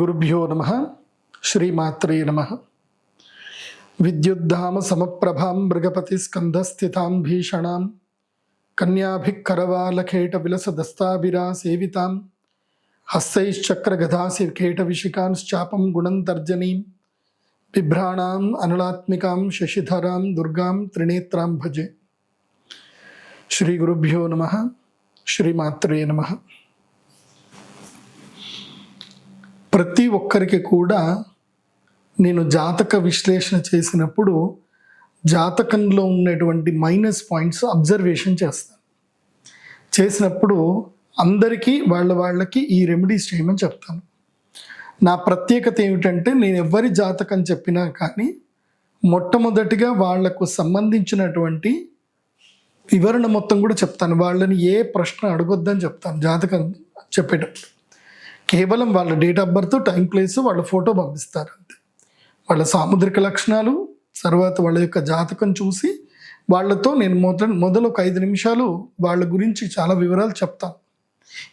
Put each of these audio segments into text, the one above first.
గురుభ్యో నమః. శ్రీమాత్రే నమః. విద్యుద్ధామ సమప్రభాం మృగపతి స్కంధస్థితాం భీషణాం కన్యాభిఃకరవాలకేట విలసదస్తాభిరా సేవితాం హస్తైశ్చక్రగదాసి కేటవిశికాంశ్చాపం గుణంతర్జనీం బిభ్రాణాం అనలాత్మికాం శశిధరాం దుర్గాం త్రినేత్రాం భజే. శ్రీ గురుభ్యో నమః. శ్రీమాత్రే నమః. ప్రతి ఒక్కరికి కూడా నేను జాతక విశ్లేషణ చేసినప్పుడు జాతకంలో ఉన్నటువంటి మైనస్ పాయింట్స్ అబ్జర్వేషన్ చేసినప్పుడు అందరికీ వాళ్ళకి ఈ రెమెడీస్ చేయమని చెప్తాను. నా ప్రత్యేకత ఏమిటంటే నేను ఎవరి జాతకం చెప్పినా కానీ మొట్టమొదటిగా వాళ్లకు సంబంధించినటువంటి వివరణ మొత్తం కూడా చెప్తాను. వాళ్ళని ఏ ప్రశ్న అడగొద్దని చెప్తాను జాతకం చెప్పేటప్పుడు. కేవలం వాళ్ళ date of birth, time, place, వాళ్ళ ఫోటో పంపిస్తారు అంతే. వాళ్ళ సాముద్రిక లక్షణాలు, తర్వాత వాళ్ళ యొక్క జాతకం చూసి వాళ్ళతో నేను మొదలు ఒక 5 నిమిషాలు వాళ్ళ గురించి చాలా వివరాలు చెప్తాను.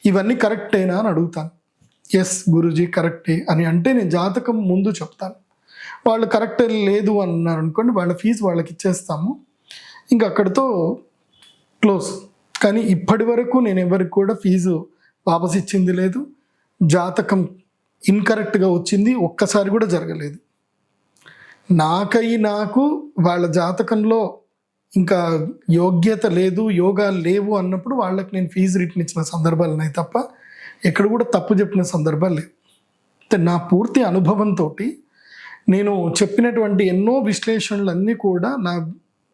ఇవన్నీ కరెక్టేనా అని అడుగుతాను. ఎస్ గురూజీ కరెక్టే అని అంటే నేను జాతకం ముందు చెప్తాను. వాళ్ళు కరెక్టే లేదు అన్నారు అనుకోండి, వాళ్ళ ఫీజు వాళ్ళకి ఇచ్చేస్తాము, ఇంకా అక్కడితో క్లోజ్. కానీ ఇప్పటి వరకు నేను ఎవరికి కూడా ఫీజు వాపస్ ఇచ్చింది లేదు. జాతకం ఇన్కరెక్ట్గా వచ్చింది ఒక్కసారి కూడా జరగలేదు. నాకు వాళ్ళ జాతకంలో ఇంకా యోగ్యత లేదు, యోగాలు లేవు అన్నప్పుడు వాళ్ళకి నేను ఫీజు రిటర్న్ ఇచ్చిన సందర్భాలు ఉన్నాయి తప్ప ఎక్కడ కూడా తప్పు చెప్పిన సందర్భాలు లేవు. నా పూర్తి అనుభవంతో నేను చెప్పినటువంటి ఎన్నో విశ్లేషణలు అన్నీ కూడా నా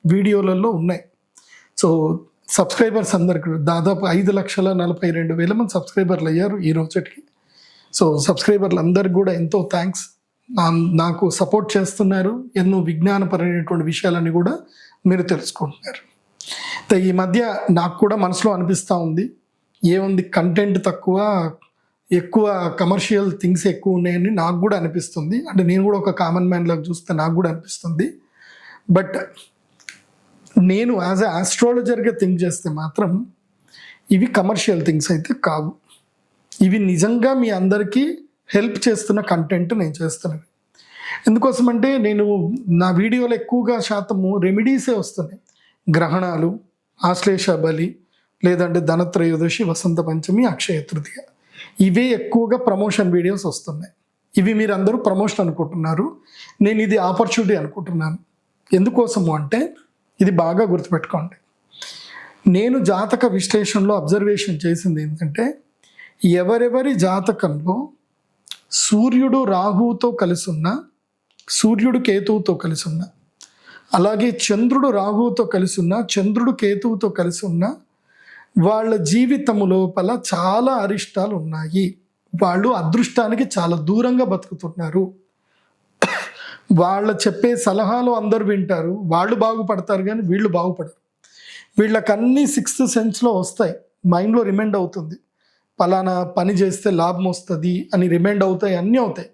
వీడియోలలో ఉన్నాయి. సో సబ్స్క్రైబర్స్ అందరికి దాదాపు 5,42,000 మంది సబ్స్క్రైబర్లు అయ్యారు ఈ రోజుకి. సో సబ్స్క్రైబర్లు అందరికి కూడా ఎంతో థ్యాంక్స్. నాకు సపోర్ట్ చేస్తున్నారు. ఎన్నో విజ్ఞానపరమైనటువంటి విషయాలన్నీ కూడా మీరు తెలుసుకుంటున్నారు. ఈ మధ్య నాకు కూడా మనసులో అనిపిస్తూ ఉంది, ఏముంది కంటెంట్ తక్కువ, ఎక్కువ కమర్షియల్ థింగ్స్ ఎక్కువ ఉన్నాయని నాకు కూడా అనిపిస్తుంది. అంటే నేను కూడా ఒక కామన్ మ్యాన్ లాగా చూస్తే నాకు కూడా అనిపిస్తుంది. బట్ నేను యాజ్ ఎ ఆస్ట్రాలజర్గా థింక్ చేస్తే మాత్రం ఇవి కమర్షియల్ థింగ్స్ అయితే కావు. ఇవి నిజంగా మీ అందరికీ హెల్ప్ చేస్తున్న కంటెంట్ నేను చేస్తున్నాను. ఎందుకోసమంటే నేను నా వీడియోలో ఎక్కువగా శాతము రెమెడీసే వస్తున్నాయి. గ్రహణాలు, ఆశ్లేష బలి, లేదంటే ధనత్రయోదశి, వసంత పంచమి, అక్షయ తృతీయ, ఇవే ఎక్కువగా ప్రమోషన్ వీడియోస్ వస్తున్నాయి. ఇవి మీరు అందరూ ప్రమోషన్ అనుకుంటున్నారు, నేను ఇది ఆపర్చునిటీ అనుకుంటున్నాను. ఎందుకోసము అంటే ఇది బాగా గుర్తుపెట్టుకోండి. నేను జాతక విశ్లేషణలో అబ్జర్వేషన్ చేసింది ఏంటంటే, ఎవరెవరి జాతకంలో సూర్యుడు రాహువుతో కలిసి ఉన్న, సూర్యుడు కేతువుతో కలిసి ఉన్న, అలాగే చంద్రుడు రాహువుతో కలిసి ఉన్న, చంద్రుడు కేతువుతో కలిసి ఉన్న వాళ్ళ జీవితము లోపల చాలా అరిష్టాలు ఉన్నాయి. వాళ్ళు అదృష్టానికి చాలా దూరంగా బతుకుతున్నారు. వాళ్ళ చెప్పే సలహాలు అందరూ వింటారు, వాళ్ళు బాగుపడతారు కానీ వీళ్ళు బాగుపడరు. వీళ్ళకన్నీ 6th సెన్స్లో వస్తాయి, మైండ్లో రిమైండ్ అవుతుంది. పలానా పని చేస్తే లాభం వస్తుంది అని రిమైండ్ అవుతాయి, అన్నీ అవుతాయి.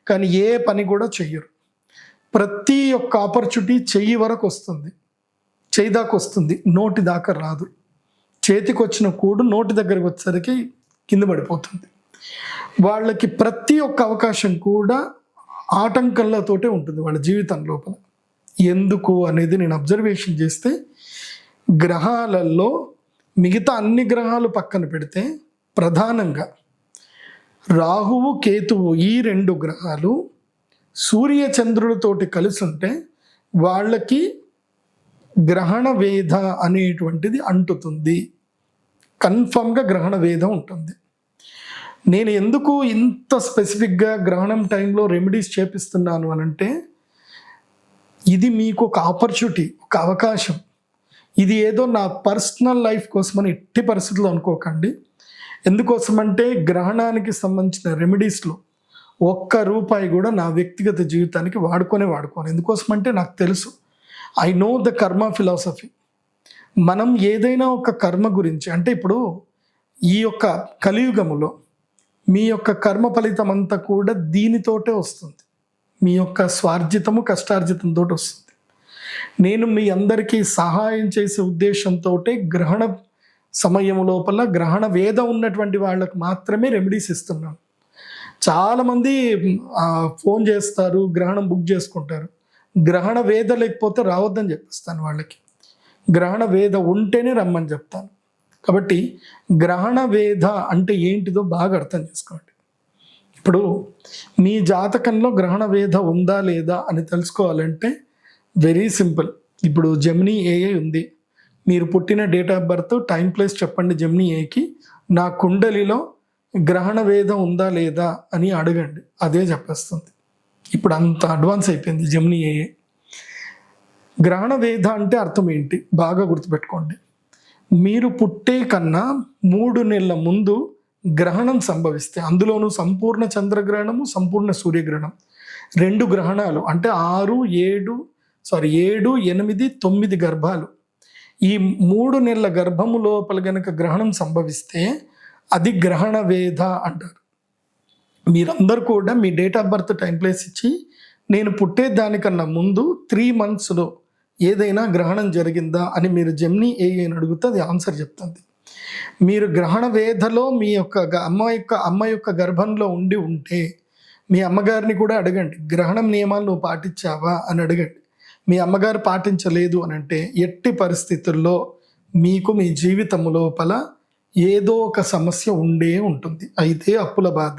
కానీ ఏ పని కూడా చెయ్యరు. ప్రతి ఒక్క ఆపర్చునిటీ చెయ్యి వరకు వస్తుంది, చెయ్యి దాకా వస్తుంది, నోటి దాకా రాదు. చేతికి వచ్చిన కూడు నోటి దగ్గరికి వచ్చేసరికి కింద పడిపోతుంది. వాళ్ళకి ప్రతి ఒక్క అవకాశం కూడా ఆటంకంలతోటే ఉంటుంది వాళ్ళ జీవితం లోపల. ఎందుకు అనేది నేను అబ్జర్వేషన్ చేస్తే, గ్రహాలలో మిగతా అన్ని గ్రహాలు పక్కన పెడితే ప్రధానంగా రాహువు, కేతువు, ఈ 2 గ్రహాలు సూర్య చంద్రులతోటి కలిసి ఉంటే వాళ్ళకి గ్రహణ వేధ అనేటువంటిది అంటుతుంది. కన్ఫర్మ్గా గ్రహణ వేధ ఉంటుంది. నేను ఎందుకు ఇంత స్పెసిఫిక్గా గ్రహణం టైంలో రెమెడీస్ చేపిస్తున్నాను అనంటే, ఇది మీకు ఒక ఆపర్చునిటీ, ఒక అవకాశం. ఇది ఏదో నా పర్సనల్ లైఫ్ కోసమని ఎట్టి పరిస్థితుల్లో అనుకోకండి. ఎందుకోసమంటే గ్రహణానికి సంబంధించిన రెమెడీస్లో ₹1 కూడా నా వ్యక్తిగత జీవితానికి వాడుకోను. ఎందుకోసమంటే నాకు తెలుసు, ఐ నో ద కర్మ ఫిలాసఫీ. మనం ఏదైనా ఒక కర్మ గురించి, అంటే ఇప్పుడు ఈ యొక్క కలియుగములో మీ యొక్క కర్మ ఫలితం అంతా కూడా దీనితోటే వస్తుంది. మీ యొక్క స్వార్జితము, కష్టార్జితంతో వస్తుంది. నేను మీ అందరికీ సహాయం చేసే ఉద్దేశంతో గ్రహణ సమయం లోపల గ్రహణ వేద ఉన్నటువంటి వాళ్ళకు మాత్రమే రెమెడీస్ ఇస్తున్నాను. చాలామంది ఫోన్ చేస్తారు, గ్రహణం బుక్ చేసుకుంటారు. గ్రహణ వేద లేకపోతే రావద్దని చెప్పిస్తాను వాళ్ళకి. గ్రహణ వేద ఉంటేనే రమ్మని చెప్తాను. కాబట్టి గ్రహణ వేద అంటే ఏంటిదో బాగా అర్థం చేసుకోండి. ఇప్పుడు మీ జాతకంలో గ్రహణ వేద ఉందా లేదా అని తెలుసుకోవాలంటే వెరీ సింపుల్. ఇప్పుడు జెమినీ ఏఐ ఉంది. మీరు పుట్టిన date of birth, time, place చెప్పండి జెమినీ ఏకి. నా కుండలిలో గ్రహణ వేదం ఉందా లేదా అని అడగండి, అదే చెప్పేస్తుంది. ఇప్పుడు అంత అడ్వాన్స్ అయిపోయింది జెమినీ ఏఐ. గ్రహణ వేద అంటే అర్థం ఏంటి బాగా గుర్తుపెట్టుకోండి. మీరు పుట్టే కన్నా 3 నెలల ముందు గ్రహణం సంభవిస్తే, అందులోనూ సంపూర్ణ చంద్రగ్రహణము, సంపూర్ణ సూర్యగ్రహణం, 2 గ్రహణాలు అంటే 6, 7, 8, 9 గర్భాలు, ఈ 3 నెలల గర్భము లోపల గనక గ్రహణం సంభవిస్తే అది గ్రహణ వేద అంటారు. మీరందరూ కూడా మీ date of birth, time, place ఇచ్చి నేను పుట్టేదానికన్నా ముందు 3 మంత్స్లో ఏదైనా గ్రహణం జరిగిందా అని మీరు జెమినీ ఏఐని అడిగితే అది ఆన్సర్ చెప్తుంది. మీరు గ్రహణ వేదలో మీ యొక్క అమ్మ యొక్క గర్భంలో ఉంటే మీ అమ్మగారిని కూడా అడగండి, గ్రహణం నియమాలు నువ్వు పాటించావా అని అడగండి. మీ అమ్మగారు పాటించలేదు అని అంటే ఎట్టి పరిస్థితుల్లో మీకు మీ జీవితం లోపల ఏదో ఒక సమస్య ఉండే ఉంటుంది. అయితే అప్పుల బాధ,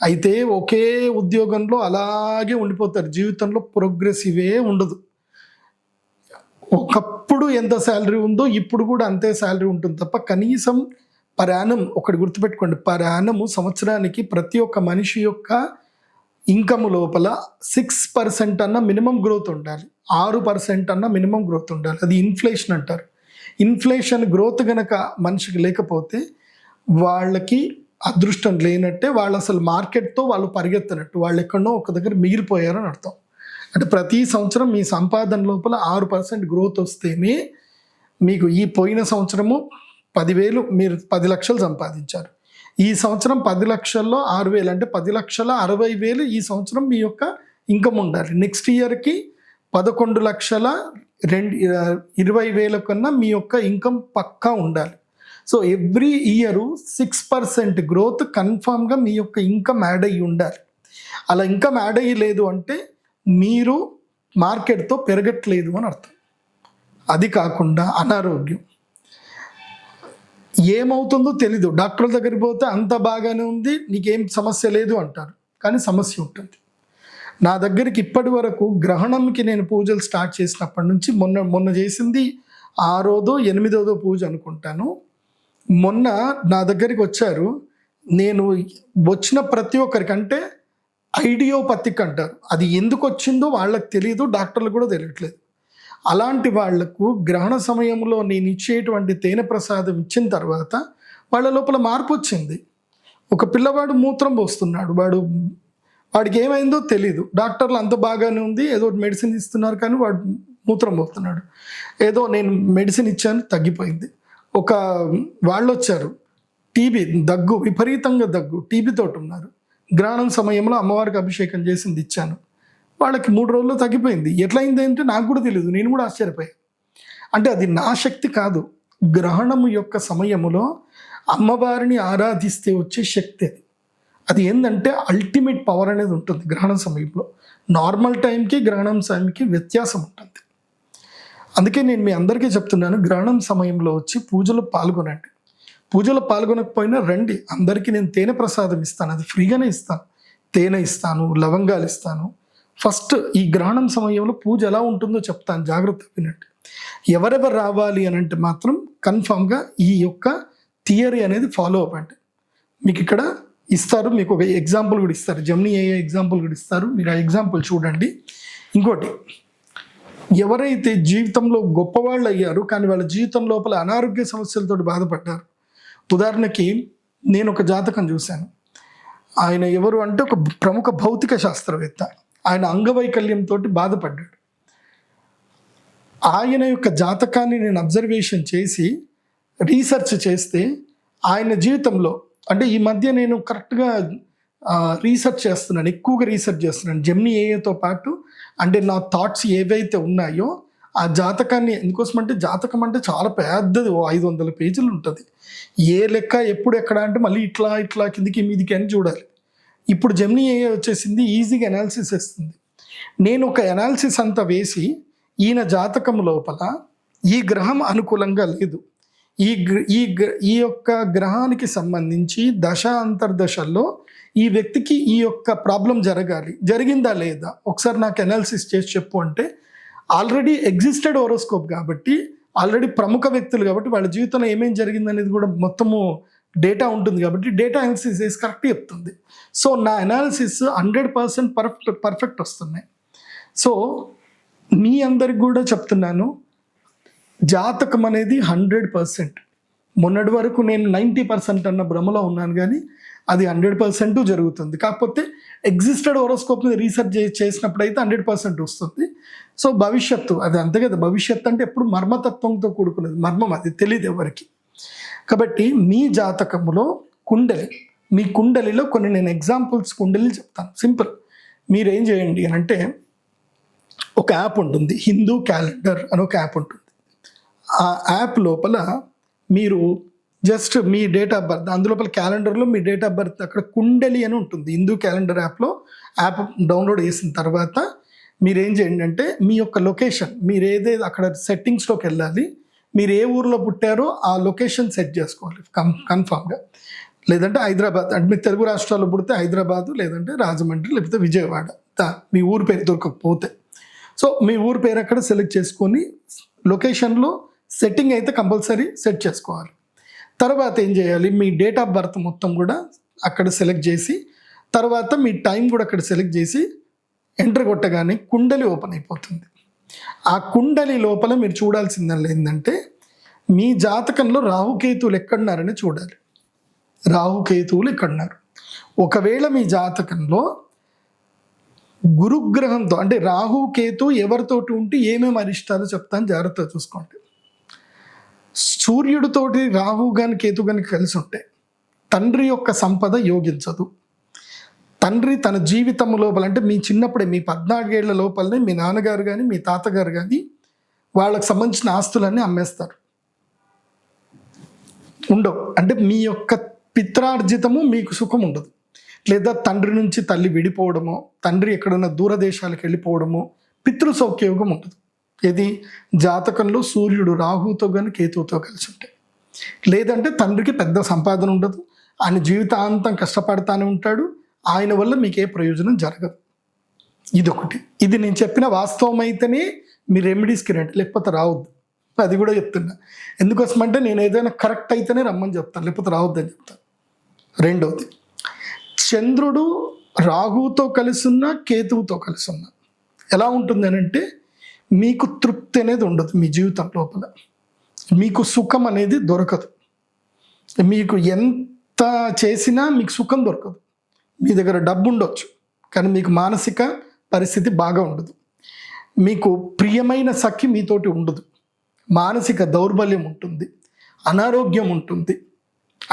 అయితే ఒకే ఉద్యోగంలో అలాగే ఉండిపోతారు, జీవితంలో ప్రోగ్రెసివే ఉండదు. ఒకప్పుడు ఎంత శాలరీ ఉందో ఇప్పుడు కూడా అంతే శాలరీ ఉంటుంది తప్ప కనీసం పర్ యానం, ఒకటి గుర్తుపెట్టుకోండి, పర్ యానము సంవత్సరానికి ప్రతి ఒక్క మనిషి యొక్క ఇన్కమ్ లోపల 6% అన్న మినిమం గ్రోత్ ఉండాలి, 6% అన్న మినిమం గ్రోత్ ఉండాలి. అది ఇన్ఫ్లేషన్ అంటారు. ఇన్ఫ్లేషన్ గ్రోత్ గనక మనిషికి లేకపోతే వాళ్ళకి అదృష్టం లేనట్టే, వాళ్ళు అసలు మార్కెట్తో వాళ్ళు పరిగెత్తనట్టు, వాళ్ళు ఎక్కడో ఒక దగ్గర మిగిలిపోయారని అర్థం. అంటే ప్రతి సంవత్సరం మీ సంపాదన లోపల 6% గ్రోత్ వస్తేనే మీకు ఈ పోయిన సంవత్సరము 10,000 మీరు 10 లక్షలు సంపాదించారు, ఈ సంవత్సరం 10 లక్షల్లో 6,000 అంటే 10,60,000 ఈ సంవత్సరం మీ యొక్క ఇన్కమ్ ఉండాలి. నెక్స్ట్ ఇయర్కి 11,20,000 కన్నా మీ యొక్క ఇన్కమ్ పక్కా ఉండాలి. సో ఎవ్రీ ఇయర్ 6% గ్రోత్ కన్ఫామ్గా మీ యొక్క ఇన్కమ్ యాడ్ అయ్యి ఉండాలి. అలా ఇన్కమ్ యాడ్ అయ్యి లేదు అంటే మీరు మార్కెట్తో పెరగట్లేదు అని అర్థం. అది కాకుండా అనారోగ్యం ఏమవుతుందో తెలీదు, డాక్టర్ దగ్గరికి పోతే అంత బాగానే ఉంది, నీకేం సమస్య లేదు అంటారు, కానీ సమస్య ఉంటుంది. నా దగ్గరికి ఇప్పటి వరకు గ్రహణంకి నేను పూజలు స్టార్ట్ చేసినప్పటి నుంచి మొన్న చేసింది 6వ 8వ పూజ అనుకుంటాను. మొన్న నా దగ్గరికి వచ్చారు, నేను వచ్చిన ప్రతి ఒక్కరికంటే ఐడియోపతిక్ అంటారు, అది ఎందుకు వచ్చిందో వాళ్ళకి తెలియదు, డాక్టర్లు కూడా తెలియట్లేదు. అలాంటి వాళ్లకు గ్రహణ సమయంలో నేను ఇచ్చేటువంటి తేనె ప్రసాదం ఇచ్చిన తర్వాత వాళ్ళ లోపల మార్పు వచ్చింది. ఒక పిల్లవాడు మూత్రం పోస్తున్నాడు, వాడికి ఏమైందో తెలీదు, డాక్టర్లు అంత బాగానే ఉంది, ఏదో మెడిసిన్ ఇస్తున్నారు కానీ వాడు మూత్రం పోతున్నాడు. ఏదో నేను మెడిసిన్ ఇచ్చాను, తగ్గిపోయింది. ఒక వాళ్ళు వచ్చారు, టీబీ దగ్గు, విపరీతంగా దగ్గు, టీబీతోటి ఉన్నారు. గ్రహణం సమయంలో అమ్మవారికి అభిషేకం చేసింది ఇచ్చాను, వాళ్ళకి 3 రోజుల్లో తగ్గిపోయింది. ఎట్లయింది అంటే నాకు కూడా తెలియదు, నేను కూడా ఆశ్చర్యపోయాను. అంటే అది నా శక్తి కాదు, గ్రహణము యొక్క సమయములో అమ్మవారిని ఆరాధిస్తే వచ్చే శక్తి అది. అది ఏంటంటే అల్టిమేట్ పవర్ అనేది ఉంటుంది గ్రహణం సమయంలో. నార్మల్ టైంకి గ్రహణం సమయంకి వ్యత్యాసం ఉంటుంది. అందుకే నేను మీ అందరికీ చెప్తున్నాను, గ్రహణం సమయంలో వచ్చి పూజలో పాల్గొనండి. పూజలో పాల్గొనకపోయినా రండి, అందరికీ నేను తేనె ప్రసాదం ఇస్తాను, అది ఫ్రీగానే ఇస్తాను. తేనె ఇస్తాను, లవంగాలు ఇస్తాను. ఫస్ట్ ఈ గ్రహణం సమయంలో పూజ ఎలా ఉంటుందో చెప్తాను, జాగ్రత్త వినండి. ఎవరెవరు రావాలి అని అంటే మాత్రం కన్ఫామ్గా ఈ యొక్క థియరీ అనేది ఫాలో అవ్వండి. మీకు ఇక్కడ ఇస్తారు, మీకు ఒక ఎగ్జాంపుల్ కూడా ఇస్తారు, జెమినీ ఏఐ ఎగ్జాంపుల్ కూడా ఇస్తారు, మీరు ఆ ఎగ్జాంపుల్ చూడండి. ఇంకోటి, ఎవరైతే జీవితంలో గొప్పవాళ్ళు అయ్యారు కానీ వాళ్ళ జీవితం లోపల అనారోగ్య సమస్యలతో బాధపడ్డారు. ఉదాహరణకి నేను ఒక జాతకం చూశాను. ఆయన ఎవరు అంటే ఒక ప్రముఖ భౌతిక శాస్త్రవేత్త. ఆయన అంగవైకల్యంతో బాధపడ్డాడు. ఆయన యొక్క జాతకాన్ని నేను అబ్జర్వేషన్ చేసి రీసెర్చ్ చేస్తే ఆయన జీవితంలో, అంటే ఈ మధ్య నేను కరెక్ట్గా రీసెర్చ్ చేస్తున్నాను, ఎక్కువగా రీసెర్చ్ చేస్తున్నాను జెమినీ ఏఐతో పాటు. అంటే నా థాట్స్ ఏవైతే ఉన్నాయో ఆ జాతకాన్ని, ఎందుకోసమంటే జాతకం అంటే చాలా పెద్దది, 500 పేజీలు ఉంటుంది. ఏ లెక్క ఎప్పుడు ఎక్కడ అంటే మళ్ళీ ఇట్లా కిందికి మీదికి అని చూడాలి. ఇప్పుడు జెమినీ ఏఐ వచ్చేసింది, ఈజీగా అనాలిసిస్ ఇస్తుంది. నేను ఒక అనాలిసిస్ అంతా వేసి ఈయన జాతకం లోపల ఈ గ్రహం అనుకూలంగా లేదు, ఈ యొక్క గ్రహానికి సంబంధించి దశ అంతర్దశల్లో ఈ వ్యక్తికి ఈ యొక్క ప్రాబ్లం జరగాలి, జరిగిందా లేదా ఒకసారి నాకు అనాలిసిస్ చేసి చెప్పు అంటే, ఆల్రెడీ ఎగ్జిస్టెడ్ హోరోస్కోప్ కాబట్టి, ఆల్రెడీ ప్రముఖ వ్యక్తులు కాబట్టి వాళ్ళ జీవితంలో ఏమేం జరిగిందనేది కూడా మొత్తము డేటా ఉంటుంది కాబట్టి డేటా అనాలిసిస్ చేసి కరెక్ట్ చెప్తుంది. సో నా అనాలిసిస్ 100% పర్ఫెక్ట్ వస్తున్నాయి. సో మీ అందరికి కూడా చెప్తున్నాను, జాతకం అనేది 100%. మొన్నటి వరకు నేను 90% అన్న భ్రమలో ఉన్నాను, కానీ అది 100% జరుగుతుంది. కాకపోతే ఎగ్జిస్టెడ్ హోరోస్కోప్ మీద రీసెర్చ్ చేసినప్పుడు అయితే 100% వస్తుంది. సో భవిష్యత్తు అది అంతే కదా, భవిష్యత్తు అంటే ఎప్పుడు మర్మతత్వంతో కూడుకున్నది, మర్మం అది తెలియదు ఎవరికి. కాబట్టి మీ జాతకములో కుండలి, మీ కుండలిలో కొన్ని నేను ఎగ్జాంపుల్స్ కుండలి చెప్తాను. సింపుల్, మీరేం చేయండి అని అంటే, ఒక యాప్ ఉంటుంది, హిందూ క్యాలెండర్ అని ఒక యాప్ ఉంటుంది. ఆ యాప్ లోపల మీరు జస్ట్ మీ డేట్ ఆఫ్ బర్త్, అందులోపల క్యాలెండర్లో మీ డేట్ ఆఫ్ బర్త్ అక్కడ కుండలి అని ఉంటుంది. హిందూ క్యాలెండర్ యాప్లో యాప్ డౌన్లోడ్ చేసిన తర్వాత మీరు ఏం చేయండి అంటే, మీ యొక్క లొకేషన్ మీరు ఏదైతే అక్కడ సెట్టింగ్స్లోకి వెళ్ళాలి, మీరు ఏ ఊర్లో పుట్టారో ఆ లొకేషన్ సెట్ చేసుకోవాలి కన్ఫామ్గా. లేదంటే హైదరాబాద్ అంటే మీరు తెలుగు రాష్ట్రాల్లో పుడితే హైదరాబాదు, లేదంటే రాజమండ్రి, లేకపోతే విజయవాడ, మీ ఊరు పేరు దొరకకపోతే. సో మీ ఊరు పేరు అక్కడ సెలెక్ట్ చేసుకొని లొకేషన్లో సెట్టింగ్ అయితే కంపల్సరీ సెట్ చేసుకోవాలి. తర్వాత ఏం చేయాలి, మీ డేట్ ఆఫ్ బర్త్ మొత్తం కూడా అక్కడ సెలెక్ట్ చేసి, తర్వాత మీ టైం కూడా అక్కడ సెలెక్ట్ చేసి ఎంటర్ కొట్టగానే కుండలి ఓపెన్ అయిపోతుంది. ఆ కుండలి లోపల మీరు చూడాల్సిందల్లా ఏంటంటే, మీ జాతకంలో రాహుకేతువులు ఎక్కడున్నారని చూడాలి. రాహుకేతువులు ఎక్కడున్నారు. ఒకవేళ మీ జాతకంలో గురుగ్రహంతో అంటే రాహుకేతు ఎవరితోటి ఉంటే ఏమేమి అరిష్టాలు చెప్తాను, జాగ్రత్తగా చూసుకోండి. సూర్యుడితోటి రాహు కానీ కేతు కానీ కలిసి ఉంటే తండ్రి యొక్క సంపద యోగించదు. తండ్రి తన జీవితం లోపల అంటే మీ చిన్నప్పుడే మీ 14 ఏళ్ల లోపలనే మీ నాన్నగారు కానీ మీ తాతగారు కానీ వాళ్ళకి సంబంధించిన ఆస్తులన్నీ అమ్మేస్తారు, ఉండవు. అంటే మీ యొక్క పిత్రార్జితము మీకు సుఖం ఉండదు. లేదా తండ్రి నుంచి తల్లి విడిపోవడమో, తండ్రి ఎక్కడన్నా దూరదేశాలకు వెళ్ళిపోవడమో, పితృ సౌఖ్యయోగం ఉంటుంది. ఇది జాతకంలో సూర్యుడు రాహుతో కానీ కేతువుతో కలిసి ఉంటాయి. లేదంటే తండ్రికి పెద్ద సంపాదన ఉండదు, ఆయన జీవితాంతం కష్టపడతానే ఉంటాడు, ఆయన వల్ల మీకు ఏ ప్రయోజనం జరగదు. ఇదొకటి. ఇది నేను చెప్పిన వాస్తవం అయితేనే మీ రెమెడీస్కి రండి, లేకపోతే రావద్దు. అది కూడా చెప్తున్నా. ఎందుకోసమంటే నేను ఏదైనా కరెక్ట్ అయితేనే రమ్మని చెప్తాను, లేకపోతే రావద్దని చెప్తాను. రెండవది, చంద్రుడు రాహుతో కలిసి ఉన్న కేతువుతో కలిసి ఉన్న ఎలా ఉంటుంది అని అంటే, మీకు తృప్తి అనేది ఉండదు మీ జీవితం లోపల, మీకు సుఖం అనేది దొరకదు. మీకు ఎంత చేసినా మీకు సుఖం దొరకదు. మీ దగ్గర డబ్బు ఉండొచ్చు, కానీ మీకు మానసిక పరిస్థితి బాగా ఉండదు. మీకు ప్రియమైన సఖి మీతోటి ఉండదు. మానసిక దౌర్బల్యం ఉంటుంది, అనారోగ్యం ఉంటుంది,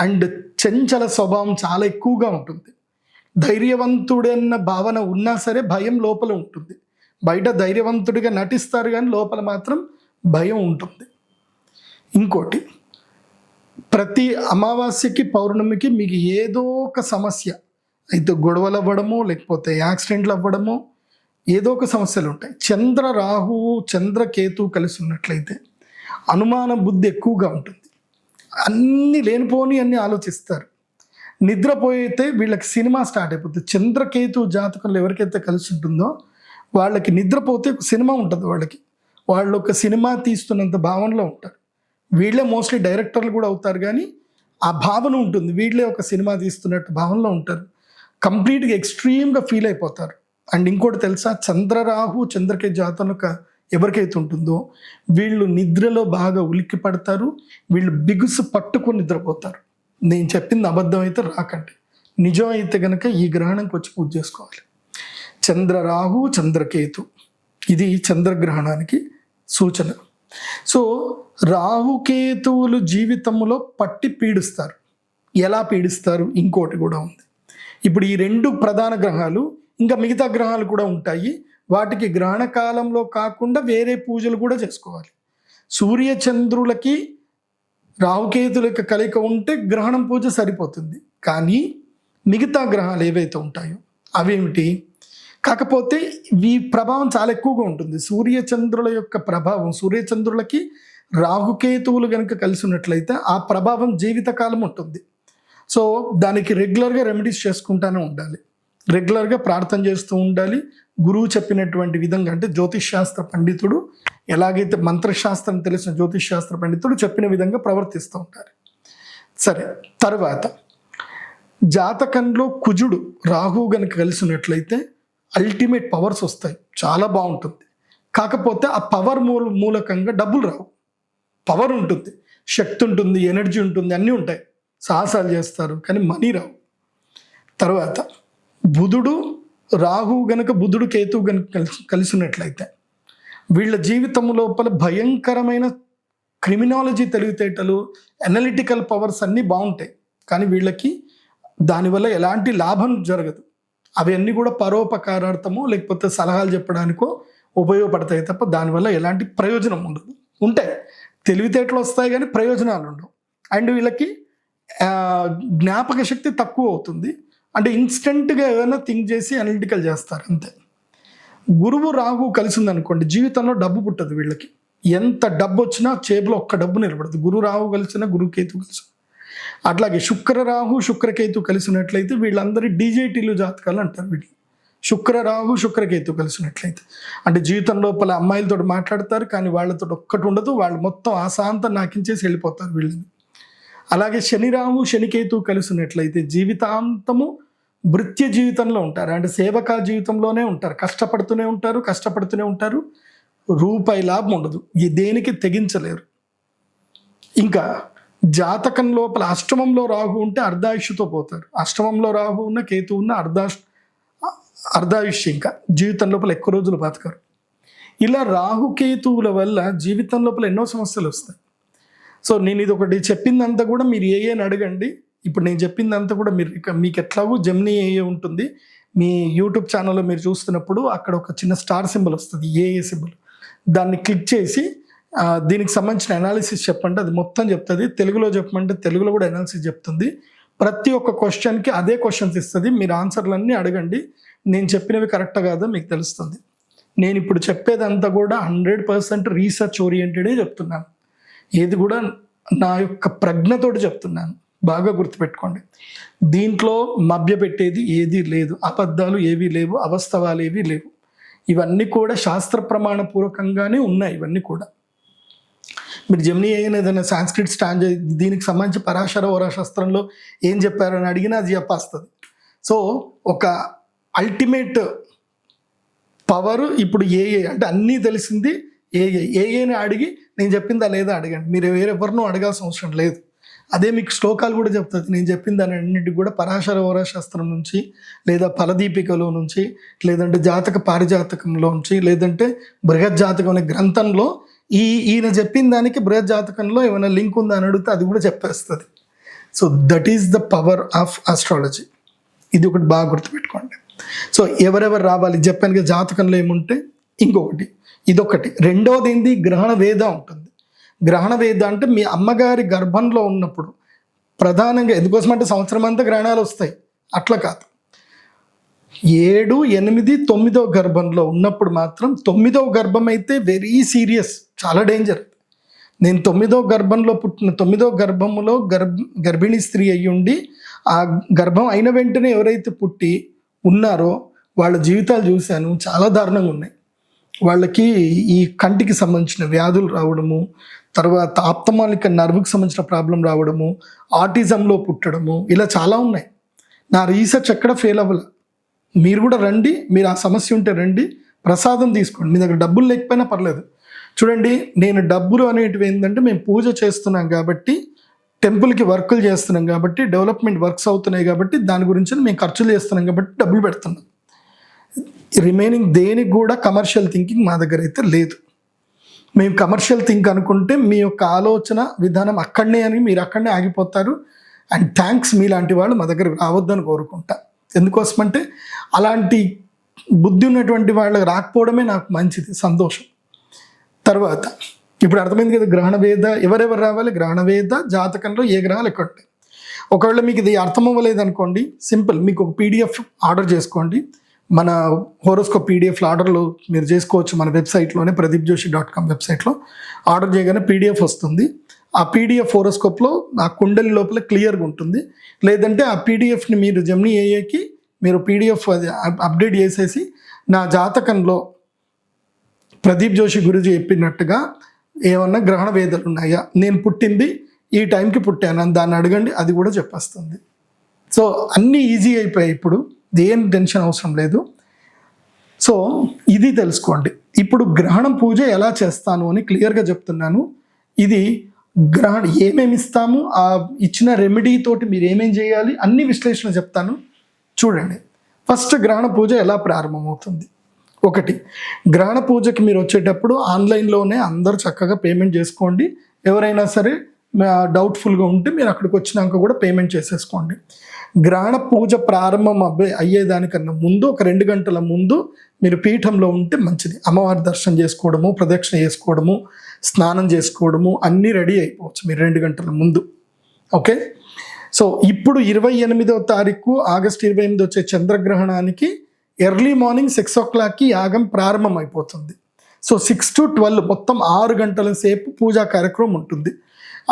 అండ్ చంచల స్వభావం చాలా ఎక్కువగా ఉంటుంది. ధైర్యవంతుడన్న భావన ఉన్నా సరే భయం లోపల ఉంటుంది. బయట ధైర్యవంతుడిగా నటిస్తారు, కానీ లోపల మాత్రం భయం ఉంటుంది. ఇంకోటి, ప్రతి అమావాస్యకి పౌర్ణమికి మీకు ఏదో ఒక సమస్య అయితే, గొడవలు అవ్వడము, లేకపోతే యాక్సిడెంట్లు అవ్వడము, ఏదో ఒక సమస్యలు ఉంటాయి. చంద్ర రాహువు చంద్రకేతు కలిసి ఉన్నట్లయితే అనుమాన బుద్ధి ఎక్కువగా ఉంటుంది. అన్నీ లేనిపోని అన్నీ ఆలోచిస్తారు. నిద్రపోయితే వీళ్ళకి సినిమా స్టార్ట్ అయిపోతుంది. చంద్రకేతు జాతకంలో ఎవరికైతే కలిసి ఉంటుందో వాళ్ళకి నిద్రపోతే సినిమా ఉంటుంది. వాళ్ళు ఒక సినిమా తీస్తున్నంత భావనలో ఉంటారు. వీళ్ళే మోస్ట్లీ డైరెక్టర్లు కూడా అవుతారు, కానీ ఆ భావన ఉంటుంది. వీళ్ళే ఒక సినిమా తీస్తున్నట్టు భావనలో ఉంటారు. కంప్లీట్గా ఎక్స్ట్రీమ్గా ఫీల్ అయిపోతారు. అండ్ ఇంకోటి తెలుసా, చంద్రరాహు చంద్రకేతు జాతకంలో ఎవరికైతే ఉంటుందో వీళ్ళు నిద్రలో బాగా ఉలిక్కి పడతారు. వీళ్ళు బిగుసు పట్టుకొని నిద్రపోతారు. నేను చెప్పింది అబద్ధం అయితే రాకండి, నిజం అయితే కనుక ఈ గ్రహణంకి వచ్చి పూజ చేసుకోవాలి. చంద్రరాహు చంద్రకేతు, ఇది చంద్రగ్రహణానికి సూచన. సో రాహుకేతువులు జీవితంలో పట్టి పీడిస్తారు. ఎలా పీడిస్తారు ఇంకోటి కూడా ఉంది. ఇప్పుడు ఈ 2 ప్రధాన గ్రహాలు, ఇంకా మిగతా గ్రహాలు కూడా ఉంటాయి. వాటికి గ్రహణ కాలంలో కాకుండా వేరే పూజలు కూడా చేసుకోవాలి. సూర్య చంద్రులకి రాహుకేతుల యొక్క కలయిక ఉంటే గ్రహణం పూజ సరిపోతుంది. కానీ మిగతా గ్రహాలు ఏవైతే ఉంటాయో అవేమిటి, కాకపోతే ఈ ప్రభావం చాలా ఎక్కువగా ఉంటుంది. సూర్యచంద్రుల యొక్క ప్రభావం, సూర్యచంద్రులకి రాహుకేతువులు కనుక కలిసి ఉన్నట్లయితే ఆ ప్రభావం జీవితకాలం ఉంటుంది. సో దానికి రెగ్యులర్గా రెమెడీస్ చేసుకుంటూనే ఉండాలి, రెగ్యులర్గా ప్రార్థన చేస్తూ ఉండాలి. గురువు చెప్పినటువంటి విధంగా, అంటే జ్యోతిష్ శాస్త్ర పండితుడు ఎలాగైతే మంత్రశాస్త్రం తెలిసిన జ్యోతిష్ శాస్త్ర పండితుడు చెప్పిన విధంగా ప్రవర్తిస్తూ ఉంటారు. సరే, తర్వాత జాతకంలో కుజుడు రాహువు గనుక కలిసినట్లయితే అల్టిమేట్ పవర్స్ వస్తాయి, చాలా బాగుంటుంది. కాకపోతే ఆ పవర్ మూలకంగా డబ్బులు రావు. పవర్ ఉంటుంది, శక్తి ఉంటుంది, ఎనర్జీ ఉంటుంది, అన్నీ ఉంటాయి, సాహసాలు చేస్తారు, కానీ మనీ రావు. తర్వాత బుధుడు రాహువు గనుక బుధుడు కేతువు గనుక కలిసినట్లయితే వీళ్ళ జీవితం లోపల భయంకరమైన క్రిమినాలజీ తెలివితేటలు, అనలిటికల్ పవర్స్ అన్నీ బాగుంటాయి, కానీ వీళ్ళకి దానివల్ల ఎలాంటి లాభం జరగదు. అవన్నీ కూడా పరోపకారార్థమో లేకపోతే సలహాలు చెప్పడానికో ఉపయోగపడతాయి తప్ప దానివల్ల ఎలాంటి ప్రయోజనం ఉండదు. ఉంటాయి, తెలివితేటలు వస్తాయి కానీ ప్రయోజనాలు ఉండవు. అండ్ వీళ్ళకి జ్ఞాపక శక్తి తక్కువ అవుతుంది, అంటే ఇన్స్టెంట్గా ఏదైనా థింక్ చేసి అనలిటికల్ చేస్తారు అంతే. గురువు రాహు కలిసి ఉందనుకోండి, జీవితంలో డబ్బు పుట్టదు వీళ్ళకి. ఎంత డబ్బు వచ్చినా చేతిలో ఒక్క డబ్బు నిలబడదు. గురు రాహు కలిసిన గురు కేతు కలిసి. అట్లాగే శుక్ర రాహు శుక్రకేతు కలిసినట్లయితే వీళ్ళందరి డీజేటీలు జాతకాలు అంటారు వీళ్ళు. శుక్ర రాహు శుక్రకేతు కలిసినట్లయితే అంటే జీవితం లోపల అమ్మాయిలతో మాట్లాడతారు, కానీ వాళ్ళతో ఒక్కటి ఉండదు, వాళ్ళు మొత్తం ఆశాంతం నాకించేసి వెళ్ళిపోతారు వీళ్ళని. అలాగే శని రాహు శనికేతు కలిసినట్లయితే జీవితాంతము భృత్య జీవితంలో ఉంటారు, అంటే సేవకా జీవితంలోనే ఉంటారు, కష్టపడుతూనే ఉంటారు, రూపాయి లాభం ఉండదు, దేనికి తెగించలేరు. ఇంకా జాతకం లోపల అష్టమంలో రాహు ఉంటే అర్ధాయుష్యుతో పోతారు. అష్టమంలో రాహు ఉన్న కేతు ఉన్న అర్ధాయుష్యం, ఇంకా జీవితం లోపల ఎక్కువ రోజులు బతకరు. ఇలా రాహుకేతువుల వల్ల జీవితం లోపల ఎన్నో సమస్యలు వస్తాయి. సో నేను ఇది ఒకటి చెప్పిందంతా కూడా మీరు ఏఏని అడగండి. ఇప్పుడు నేను చెప్పిందంతా కూడా మీకు ఎట్లాగో జెమినీ ఏఏ ఉంటుంది, మీ యూట్యూబ్ ఛానల్లో మీరు చూస్తున్నప్పుడు అక్కడ ఒక చిన్న స్టార్ సింబల్ వస్తుంది, ఏఏ సింబల్. దాన్ని క్లిక్ చేసి దీనికి సంబంధించిన అనాలిసిస్ చెప్పండి, అది మొత్తం చెప్తుంది. తెలుగులో చెప్పమంటే తెలుగులో కూడా అనాలిసిస్ చెప్తుంది. ప్రతి ఒక్క క్వశ్చన్కి అదే క్వశ్చన్స్ ఇస్తుంది. మీరు ఆన్సర్లన్నీ అడగండి, నేను చెప్పినవి కరెక్టా కాదో మీకు తెలుస్తుంది. నేను ఇప్పుడు చెప్పేదంతా కూడా 100% రీసెర్చ్ ఓరియంటెడే చెప్తున్నాను, ఏది కూడా నా యొక్క ప్రజ్ఞతోటి చెప్తున్నాను, బాగా గుర్తుపెట్టుకోండి. దీంట్లో మభ్యపెట్టేది ఏదీ లేదు, అబద్ధాలు ఏవీ లేవు, అవాస్తవాలు ఏవీ లేవు. ఇవన్నీ కూడా శాస్త్ర ప్రమాణపూర్వకంగానే ఉన్నాయి. ఇవన్నీ కూడా మీరు జెమినీ అయిన ఏదైనా సాంస్క్రిట్ స్టాండ్ దీనికి సంబంధించి పరాశర వరాశాస్త్రంలో ఏం చెప్పారని అడిగినా అది చెప్పేస్తుంది. సో ఒక అల్టిమేట్ పవర్ ఇప్పుడు ఏఏ, అంటే అన్నీ తెలిసింది ఏఏని అడిగి నేను చెప్పిందా లేదా అడగండి. మీరు వేరెవరినో అడగాల్సిన అవసరం లేదు. అదే మీకు శ్లోకాలు కూడా చెప్తుంది. నేను చెప్పిన దాని అన్నింటికి కూడా పరాశర వరాశాస్త్రం నుంచి, లేదా ఫలదీపికలో నుంచి, లేదంటే జాతక పారిజాతకంలో నుంచి, లేదంటే బృహజ్జాతకం అనే గ్రంథంలో ఈయన చెప్పిన దానికి బృహజ్జాతకంలో ఏమైనా లింక్ ఉందా అని అడిగితే అది కూడా చెప్పేస్తుంది. So that is the power of astrology. ఇది ఒకటి బాగా గుర్తుపెట్టుకోండి. సో ఎవరెవరు రావాలి చెప్పాను కదా, జాతకంలో ఏముంటే ఇంకొకటి ఇదొకటి. రెండవది ఏంటి, గ్రహణ వేద ఉంటుంది. గ్రహణ వేద అంటే మీ అమ్మగారి గర్భంలో ఉన్నప్పుడు ప్రధానంగా, ఎందుకోసం అంటే సంవత్సరం అంతా గ్రహణాలు వస్తాయి, అట్లా కాదు. 7, 8, 9వ గర్భంలో ఉన్నప్పుడు మాత్రం, 9వ గర్భం అయితే వెరీ సీరియస్, చాలా డేంజర్. నేను 9వ గర్భంలో పుట్టిన 9వ గర్భంలో గర్భిణీ స్త్రీ అయ్యుండి ఆ గర్భం అయిన వెంటనే ఎవరైతే పుట్టి ఉన్నారో వాళ్ళ జీవితాలు చూశాను, చాలా దారుణంగా ఉన్నాయి. వాళ్ళకి ఈ కంటికి సంబంధించిన వ్యాధులు రావడము, తర్వాత ఆప్తమాలిక నర్వ్కి సంబంధించిన ప్రాబ్లం రావడము, ఆటిజంలో పుట్టడము, ఇలా చాలా ఉన్నాయి. నా రీసెర్చ్ ఎక్కడ ఫెయిల్ అవ్వలే. మీరు కూడా రండి, మీరు ఆ సమస్య ఉంటే రండి, ప్రసాదం తీసుకోండి, మీ దగ్గర డబ్బులు లేకపోయినా పర్లేదు. చూడండి, నేను డబ్బులు అనేటివి ఏంటంటే మేము పూజ చేస్తున్నాం కాబట్టి, టెంపుల్కి వర్కులు చేస్తున్నాం కాబట్టి, డెవలప్మెంట్ వర్క్స్ అవుతున్నాయి కాబట్టి, దాని గురించి మేము ఖర్చులు చేస్తున్నాం కాబట్టి డబ్బులు పెడుతున్నాం. రిమైనింగ్ దేనికి కూడా కమర్షియల్ థింకింగ్ మా దగ్గర అయితే లేదు. మేము కమర్షియల్ థింక్ అనుకుంటే మీ యొక్క ఆలోచన విధానం అక్కడనే అని మీరు అక్కడనే ఆగిపోతారు. అండ్ థ్యాంక్స్, మీలాంటి వాళ్ళు మా దగ్గర రావద్దని కోరుకుంటా. ఎందుకోసమంటే అలాంటి బుద్ధి ఉన్నటువంటి వాళ్ళకి రాకపోవడమే నాకు మంచిది, సంతోషం. తర్వాత ఇప్పుడు అర్థమైంది కదా, గ్రహణ వేద ఎవరెవరు రావాలి, గ్రహణ వేద జాతకంలో ఏ గ్రహాలు ఎక్కడ ఉంటాయి. ఒకవేళ మీకు ఇది అర్థం అవ్వలేదు అనుకోండి, సింపుల్, మీకు ఒక పీడిఎఫ్ ఆర్డర్ చేసుకోండి. మన హోరోస్కోప్ పీడిఎఫ్లు ఆర్డర్లు మీరు చేసుకోవచ్చు మన వెబ్సైట్లోనే, pradeepjoshi.com వెబ్సైట్లో ఆర్డర్ చేయగానే పీడిఎఫ్ వస్తుంది. ఆ పీడిఎఫ్ హోరోస్కోప్లో ఆ కుండలి లోపల క్లియర్గా ఉంటుంది. లేదంటే ఆ పీడిఎఫ్ని మీరు జెమినీ ఏఐకి మీరు పీడిఎఫ్ అప్డేట్ చేసేసి నా జాతకంలో ప్రదీప్ జోషి గురూజీ చెప్పినట్టుగా ఏమన్నా గ్రహణ వేదలు ఉన్నాయా, నేను పుట్టింది ఈ టైంకి పుట్టాను దాన్ని అడగండి, అది కూడా చెప్పేస్తుంది. సో అన్నీ ఈజీ అయిపోయాయి, ఇప్పుడు ఏం టెన్షన్ అవసరం లేదు. సో ఇది తెలుసుకోండి. ఇప్పుడు గ్రహణం పూజ ఎలా చేస్తాను అని క్లియర్గా చెప్తున్నాను. ఇది గ్రహణం ఏమేమి ఇస్తాము, ఆ ఇచ్చిన రెమెడీ తోటి మీరు ఏమేం చేయాలి అన్ని విశ్లేషణ చెప్తాను, చూడండి. ఫస్ట్ గ్రహణ పూజ ఎలా ప్రారంభమవుతుంది. ఒకటి, గ్రహణ పూజకి మీరు వచ్చేటప్పుడు ఆన్లైన్లోనే అందరూ చక్కగా పేమెంట్ చేసుకోండి. ఎవరైనా సరే డౌట్ఫుల్గా ఉంటే మీరు అక్కడికి వచ్చినాక కూడా పేమెంట్ చేసేసుకోండి. గ్రహణ పూజ ప్రారంభం అయ్యేదానికన్నా ముందు ఒక 2 గంటల ముందు మీరు పీఠంలో ఉంటే మంచిది. అమ్మవారి దర్శనం చేసుకోవడము, ప్రదక్షిణ చేసుకోవడము, స్నానం చేసుకోవడము అన్నీ రెడీ అయిపోవచ్చు మీరు 2 గంటల ముందు. ఓకే. సో ఇప్పుడు 28వ తారీఖు ఆగస్టు 28 వచ్చే చంద్రగ్రహణానికి ఎర్లీ మార్నింగ్ 6 o'clockకి యాగం ప్రారంభం అయిపోతుంది. సో 6 to 12 మొత్తం 6 గంటల సేపు పూజా కార్యక్రమం ఉంటుంది.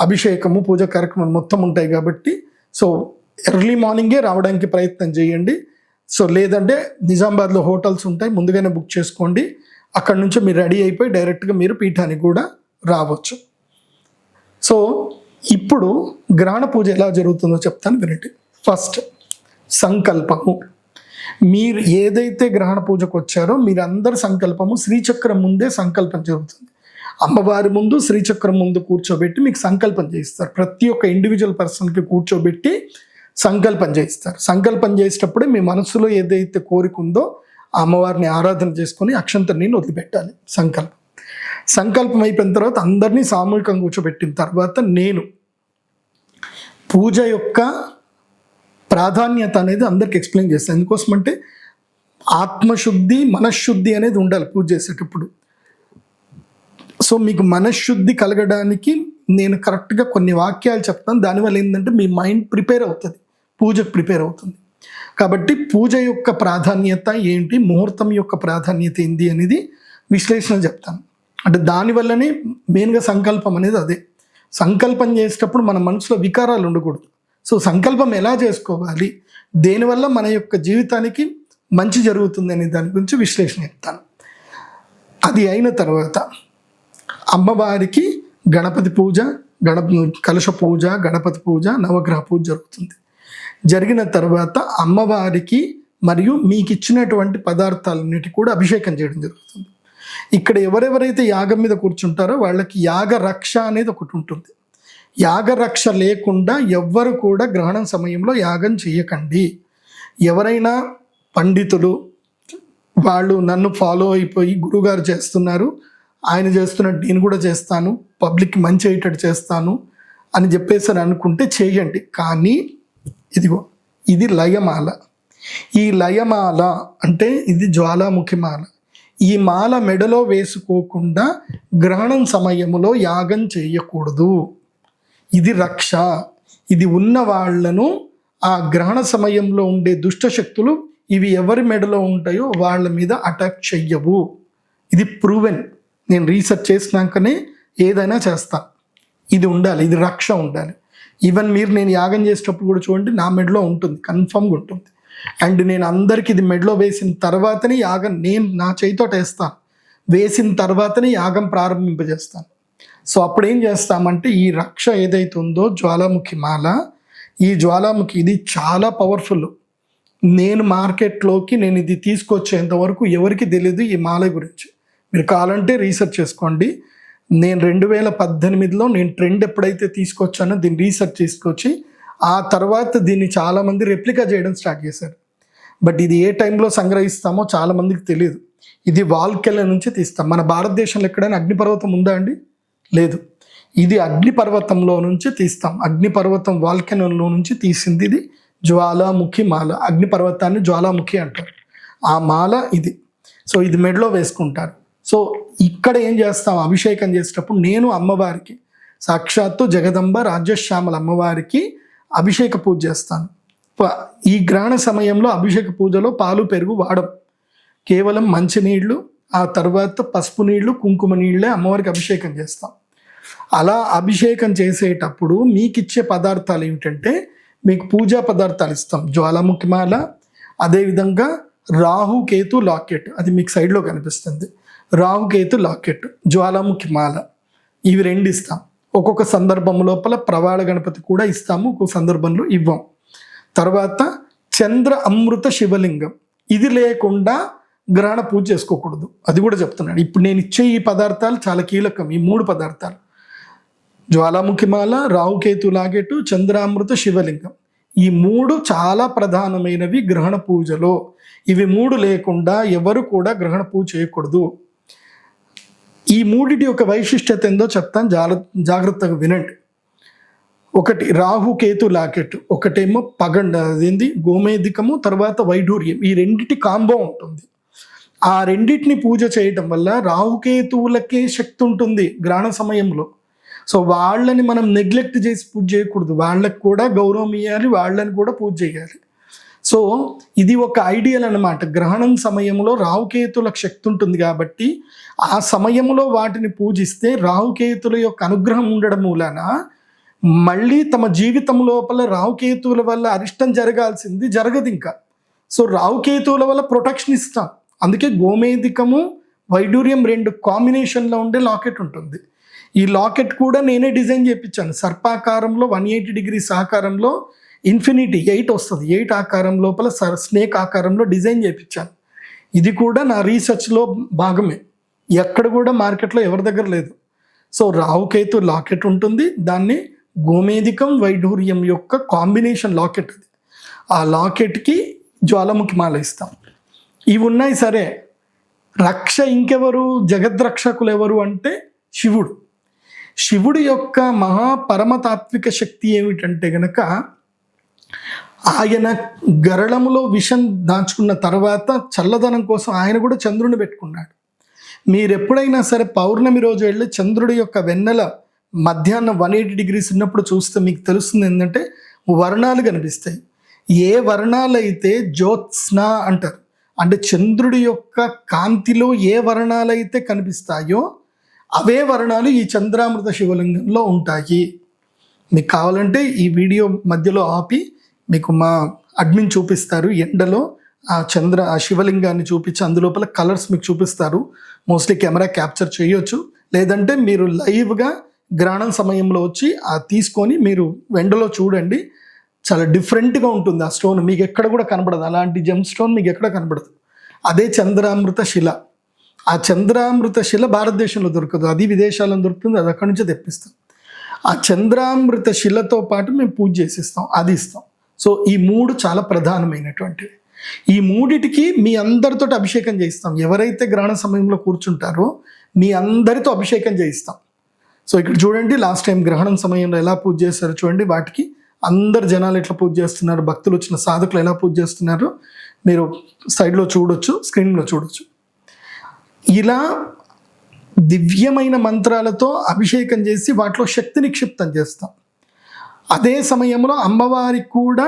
అభిషేకము, పూజా కార్యక్రమం మొత్తం ఉంటాయి కాబట్టి సో ఎర్లీ మార్నింగే రావడానికి ప్రయత్నం చేయండి. సో లేదంటే నిజామాబాద్లో హోటల్స్ ఉంటాయి, ముందుగానే బుక్ చేసుకోండి. అక్కడ నుంచి మీరు రెడీ అయిపోయి డైరెక్ట్గా మీరు పీఠానికి కూడా రావచ్చు. సో ఇప్పుడు గ్రహణ పూజ ఎలా జరుగుతుందో చెప్తాను వినండి. ఫస్ట్ సంకల్పము. మీరు ఏదైతే గ్రహణ పూజకు వచ్చారో మీరందరి సంకల్పము శ్రీచక్రం ముందే సంకల్పం జరుగుతుంది. అమ్మవారి ముందు శ్రీచక్రం ముందు కూర్చోబెట్టి మీకు సంకల్పం చేయిస్తారు. ప్రతి ఒక్క ఇండివిజువల్ పర్సన్కి కూర్చోబెట్టి సంకల్పం చేయిస్తారు. సంకల్పం చేసేటప్పుడే మీ మనసులో ఏదైతే కోరిక ఉందో ఆ అమ్మవారిని ఆరాధన చేసుకొని అక్షంతని వదిలిపెట్టాలి. సంకల్పం అయిపోయిన తర్వాత అందరినీ సామూహికంగా కూర్చోబెట్టిన తర్వాత నేను పూజ యొక్క ప్రాధాన్యత అనేది అందరికి ఎక్స్ప్లెయిన్ చేస్తాను. ఎందుకోసమంటే ఆత్మశుద్ధి, మనశ్శుద్ధి అనేది ఉండాలి పూజ చేసేటప్పుడు. సో మీకు మనశ్శుద్ధి కలగడానికి నేను కరెక్ట్గా కొన్ని వాక్యాలు చెప్తాను. దానివల్ల ఏంటంటే మీ మైండ్ ప్రిపేర్ అవుతుంది, పూజకు ప్రిపేర్ అవుతుంది. కాబట్టి పూజ యొక్క ప్రాధాన్యత ఏంటి, ముహూర్తం యొక్క ప్రాధాన్యత ఏంటి అనేది విశ్లేషణ చెప్తాను. అంటే దానివల్లనే మెయిన్గా సంకల్పం అనేది అదే. సంకల్పం చేసేటప్పుడు మన మనసులో వికారాలు ఉండకూడదు. సో సంకల్పం ఎలా చేసుకోవాలి, దేనివల్ల మన యొక్క జీవితానికి మంచి జరుగుతుంది అనే దాని గురించి విశ్లేషణ చెప్తాను. అది అయిన తర్వాత అమ్మవారికి గణపతి పూజ, కలశ పూజ, గణపతి పూజ, నవగ్రహ పూజ జరుగుతుంది. జరిగిన తర్వాత అమ్మవారికి మరియు మీకు ఇచ్చినటువంటి పదార్థాలన్నిటి కూడా అభిషేకం చేయడం జరుగుతుంది. ఇక్కడ ఎవరెవరైతే యాగం మీద కూర్చుంటారో వాళ్ళకి యాగ రక్ష అనేది ఒకటి ఉంటుంది. యాగరక్ష లేకుండా ఎవ్వరు కూడా గ్రహణం సమయంలో యాగం చేయకండి. ఎవరైనా పండితులు వాళ్ళు నన్ను ఫాలో అయిపోయి గురువుగారు చేస్తున్నారు, ఆయన చేస్తున్నట్టు నేను కూడా చేస్తాను, పబ్లిక్కి మంచి అయ్యేటట్టు చేస్తాను అని చెప్పేసి అనుకుంటే చేయండి. కానీ ఇదిగో ఇది లయమాల. ఈ లయమాల అంటే ఇది జ్వాలాముఖి మాల. ఈ మాల మెడలో వేసుకోకుండా గ్రహణం సమయంలో యాగం చేయకూడదు. ఇది రక్ష. ఇది ఉన్న వాళ్లను ఆ గ్రహణ సమయంలో ఉండే దుష్ట శక్తులు ఇవి ఎవరి మెడలో ఉంటాయో వాళ్ళ మీద అటాక్ చెయ్యవు. ఇది ప్రూవెన్. నేను రీసెర్చ్ చేసినాకనే ఏదైనా చేస్తాను. ఇది ఉండాలి, ఇది రక్ష ఉండాలి. ఈవెన్ నేను యాగం చేసేటప్పుడు కూడా చూడండి, నా మెడలో ఉంటుంది, కన్ఫర్మ్గా ఉంటుంది. అండ్ నేను అందరికి ఇది మెడలో వేసిన తర్వాతనే యాగం నేను నా చేతితోట వేస్తాను. వేసిన తర్వాతనే యాగం ప్రారంభింపజేస్తాను. సో అప్పుడు ఏం చేస్తామంటే ఈ రక్ష ఏదైతే ఉందో జ్వాలాముఖి మాల, ఈ జ్వాలాముఖి ఇది చాలా పవర్ఫుల్. నేను మార్కెట్లోకి నేను ఇది తీసుకొచ్చేంత వరకు ఎవరికి తెలియదు ఈ మాల గురించి. మీరు కావాలంటే రీసెర్చ్ చేసుకోండి. నేను 2018లో నేను ట్రెండ్ ఎప్పుడైతే తీసుకొచ్చానో దీన్ని రీసెర్చ్ తీసుకొచ్చి ఆ తర్వాత దీన్ని చాలామంది రెప్లికా చేయడం స్టార్ట్ చేశారు. బట్ ఇది ఏ టైంలో సంగ్రహిస్తామో చాలామందికి తెలియదు. ఇది వాల్కెల నుంచి తీస్తాం. మన భారతదేశంలో ఎక్కడైనా అగ్నిపర్వతం ఉందా అండి? లేదు. ఇది అగ్నిపర్వతంలో నుంచి తీస్తాం. అగ్నిపర్వతం వాల్కెనోలో నుంచి తీసింది ఇది జ్వాలాముఖి మాల. అగ్నిపర్వతాన్ని జ్వాలాముఖి అంటారు. ఆ మాల ఇది. సో ఇది మెడలో వేసుకుంటారు. సో ఇక్కడ ఏం చేస్తాం, అభిషేకం చేసేటప్పుడు నేను అమ్మవారికి సాక్షాత్తు జగదంబ రాజ్యశ్యామల అమ్మవారికి అభిషేక పూజ చేస్తాను. ఈ గ్రహణ సమయంలో అభిషేక పూజలో పాలు పెరుగు వాడం, కేవలం మంచినీళ్ళు, ఆ తర్వాత పసుపు నీళ్లు కుంకుమ నీళ్ళే అమ్మవారికి అభిషేకం చేస్తాం. అలా అభిషేకం చేసేటప్పుడు మీకు ఇచ్చే పదార్థాలు ఏమిటంటే, మీకు పూజా పదార్థాలు ఇస్తాం. జ్వాలాముఖి మాల, అదేవిధంగా రాహుకేతు లాకెట్, అది మీకు సైడ్లో కనిపిస్తుంది. రాహుకేతు లాకెట్, జ్వాలాముఖి మాల, ఇవి 2 ఇస్తాం. ఒక్కొక్క సందర్భం లోపల ప్రవాళ గణపతి కూడా ఇస్తాము, ఒక్కొక్క సందర్భంలో ఇవ్వం. తర్వాత చంద్ర అమృత శివలింగం, ఇది లేకుండా గ్రహణ పూజ చేసుకోకూడదు, అది కూడా చెప్తున్నాడు. ఇప్పుడు నేను ఇచ్చే ఈ పదార్థాలు చాలా కీలకం. ఈ 3 పదార్థాలు, జ్వాలాముఖి మాల, రాహుకేతు లాకెట్, చంద్రామృత శివలింగం, ఈ 3 చాలా ప్రధానమైనవి గ్రహణ పూజలో. ఇవి 3 లేకుండా ఎవరు కూడా గ్రహణ పూజ చేయకూడదు. ఈ 3 యొక్క వైశిష్ట్యత ఏందో చెప్తాను, జాగ్రత్తగా వినండి. ఒకటి రాహుకేతు లాకెట్, ఒకటేమో పగండ, అదేంది గోమేధికము, తర్వాత వైఢూర్యం, ఈ 2 కాంబో ఉంటుంది. ఆ 2 పూజ చేయటం వల్ల రాహుకేతువులకే శక్తి ఉంటుంది గ్రహణ సమయంలో. సో వాళ్ళని మనం నెగ్లెక్ట్ చేసి పూజ చేయకూడదు, వాళ్ళకి కూడా గౌరవం ఇవ్వాలి, వాళ్ళని కూడా పూజ చేయాలి. సో ఇది ఒక ఐడియల్ అన్నమాట. గ్రహణం సమయంలో రాహుకేతులకు శక్తి ఉంటుంది కాబట్టి ఆ సమయంలో వాటిని పూజిస్తే రాహుకేతుల యొక్క అనుగ్రహం ఉండడం మూలాన మళ్ళీ తమ జీవితం లోపల రాహుకేతువుల వల్ల అరిష్టం జరగాల్సింది జరగదు ఇంకా. సో రాహుకేతువుల వల్ల ప్రొటెక్షన్ ఇస్తాం. అందుకే గోమేధికము వైడూర్యం 2 కాంబినేషన్లో ఉండే లాకెట్ ఉంటుంది. ఈ లాకెట్ కూడా నేనే డిజైన్ చేయించాను. సర్పాకారంలో 180 degrees ఆకారంలో ఇన్ఫినిటీ 8 వస్తుంది. 8 ఆకారం లోపల స్నేక్ ఆకారంలో డిజైన్ చేయించాను. ఇది కూడా నా రీసెర్చ్లో భాగమే. ఎక్కడ కూడా మార్కెట్లో ఎవరి దగ్గర లేదు. సో రాహుకేతు లాకెట్ ఉంటుంది, దాన్ని గోమేధికం వైఢూర్యం యొక్క కాంబినేషన్ లాకెట్ అది. ఆ లాకెట్కి జ్వాలాముఖి మాల ఇస్తాం. ఇవి ఉన్నాయి సరే, రక్ష ఇంకెవరు, జగద్రక్షకులు ఎవరు అంటే శివుడు. శివుడి యొక్క మహాపరమతాత్విక శక్తి ఏమిటంటే గనక, ఆయన గరళములో విషం దాచుకున్న తర్వాత చల్లదనం కోసం ఆయన కూడా చంద్రుని పెట్టుకున్నాడు. మీరు ఎప్పుడైనా సరే పౌర్ణమి రోజు వెళ్ళి చంద్రుడి యొక్క వెన్నెల మధ్యాహ్నం 180 degrees ఉన్నప్పుడు చూస్తే మీకు తెలుస్తుంది ఏంటంటే వర్ణాలు కనిపిస్తాయి. ఏ వర్ణాలు అయితే జ్యోత్స్న అంటారు, అంటే చంద్రుడి యొక్క కాంతిలో ఏ వర్ణాలు అయితే కనిపిస్తాయో అవే వర్ణాలు ఈ చంద్రామృత శివలింగంలో ఉంటాయి. మీకు కావాలంటే ఈ వీడియో మధ్యలో ఆపి మీకు మా అడ్మిన్ చూపిస్తారు, ఎండలో ఆ శివలింగాన్ని చూపించి అందులోపల కలర్స్ మీకు చూపిస్తారు. మోస్ట్లీ కెమెరా క్యాప్చర్ చేయొచ్చు, లేదంటే మీరు లైవ్గా గ్రహణం సమయంలో వచ్చి తీసుకొని మీరు ఎండలో చూడండి. చాలా డిఫరెంట్గా ఉంటుంది ఆ స్టోన్, మీకు ఎక్కడ కూడా కనబడదు. అలాంటి జెమ్ స్టోన్ మీకు ఎక్కడ కనబడదు. అదే చంద్రామృత శిల. ఆ చంద్రామృత శిల భారతదేశంలో దొరకదు, అది విదేశాల్లో దొరుకుతుంది, అది అక్కడి నుంచే తెప్పిస్తాం. ఆ చంద్రామృత శిలతో పాటు మేము పూజ చేసిస్తాం, అది ఇస్తాం. సో ఈ 3 చాలా ప్రధానమైనటువంటివి. ఈ 3టికి మీ అందరితో అభిషేకం చేయిస్తాం. ఎవరైతే గ్రహణ సమయంలో కూర్చుంటారో మీ అందరితో అభిషేకం చేయిస్తాం. సో ఇక్కడ చూడండి, లాస్ట్ టైం గ్రహణం సమయంలో ఎలా పూజ చేస్తారో చూడండి. వాటికి అందరు జనాలు ఎట్లా పూజ చేస్తున్నారు, భక్తులు వచ్చిన సాధకులు ఎలా పూజ చేస్తున్నారు మీరు సైడ్లో చూడొచ్చు, స్క్రీన్లో చూడొచ్చు. ఇలా దివ్యమైన మంత్రాలతో అభిషేకం చేసి వాటిలో శక్తి నిక్షిప్తం చేస్తాం. అదే సమయంలో అమ్మవారికి కూడా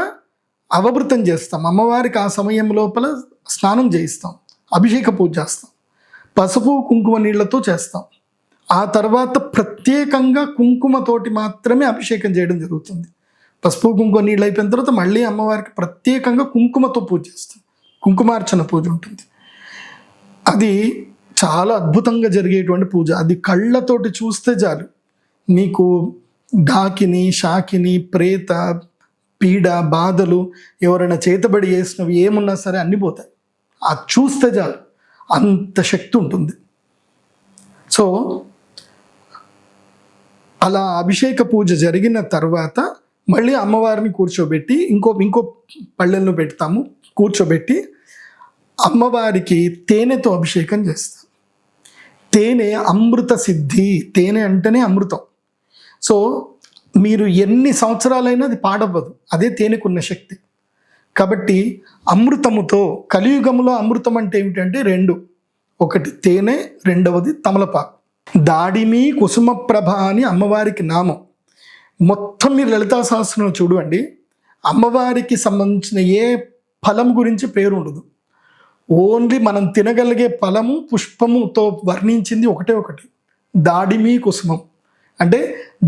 అవభృతం చేస్తాం. అమ్మవారికి ఆ సమయం లోపల స్నానం చేయిస్తాం, అభిషేక పూజ చేస్తాం, పసుపు కుంకుమ నీళ్లతో చేస్తాం. ఆ తర్వాత ప్రత్యేకంగా కుంకుమతోటి మాత్రమే అభిషేకం చేయడం జరుగుతుంది. పసుపు కుంకుమ నీళ్ళు అయిపోయిన తర్వాత మళ్ళీ అమ్మవారికి ప్రత్యేకంగా కుంకుమతో పూజ చేస్తాం, కుంకుమార్చన పూజ ఉంటుంది. అది చాలా అద్భుతంగా జరిగేటువంటి పూజ. అది కళ్ళతోటి చూస్తే చాలు మీకు ఢాకిని, షాకిని, ప్రేత పీడ, బాధలు, ఎవరైనా చేతబడి చేసినవి ఏమున్నా సరే అన్నీ పోతాయి. అది చూస్తే చాలు, అంత శక్తి ఉంటుంది. సో అలా అభిషేక పూజ జరిగిన తర్వాత మళ్ళీ అమ్మవారిని కూర్చోబెట్టి ఇంకో పళ్ళెల్లో పెడతాము. కూర్చోబెట్టి అమ్మవారికి తేనెతో అభిషేకం చేస్తాం. తేనె అమృత సిద్ధి, తేనె అంటేనే అమృతం. సో మీరు ఎన్ని సంవత్సరాలైనా అది పాడవ్వదు, అదే తేనెకున్న శక్తి. కాబట్టి అమృతముతో, కలియుగములో అమృతం అంటే ఏమిటంటే 2, ఒకటి తేనె, రెండవది తమలపాకు. దాడిమి కుసుమప్రభ అని అమ్మవారికి నామం. మొత్తం మీరు లలితా సహస్రం చూడండి, అమ్మవారికి సంబంధించిన ఏ ఫలం గురించి పేరు ఉండదు. ఓన్లీ మనం తినగలిగే ఫలము పుష్పముతో వర్ణించింది ఒకటి, దాడిమి కుసుమం. అంటే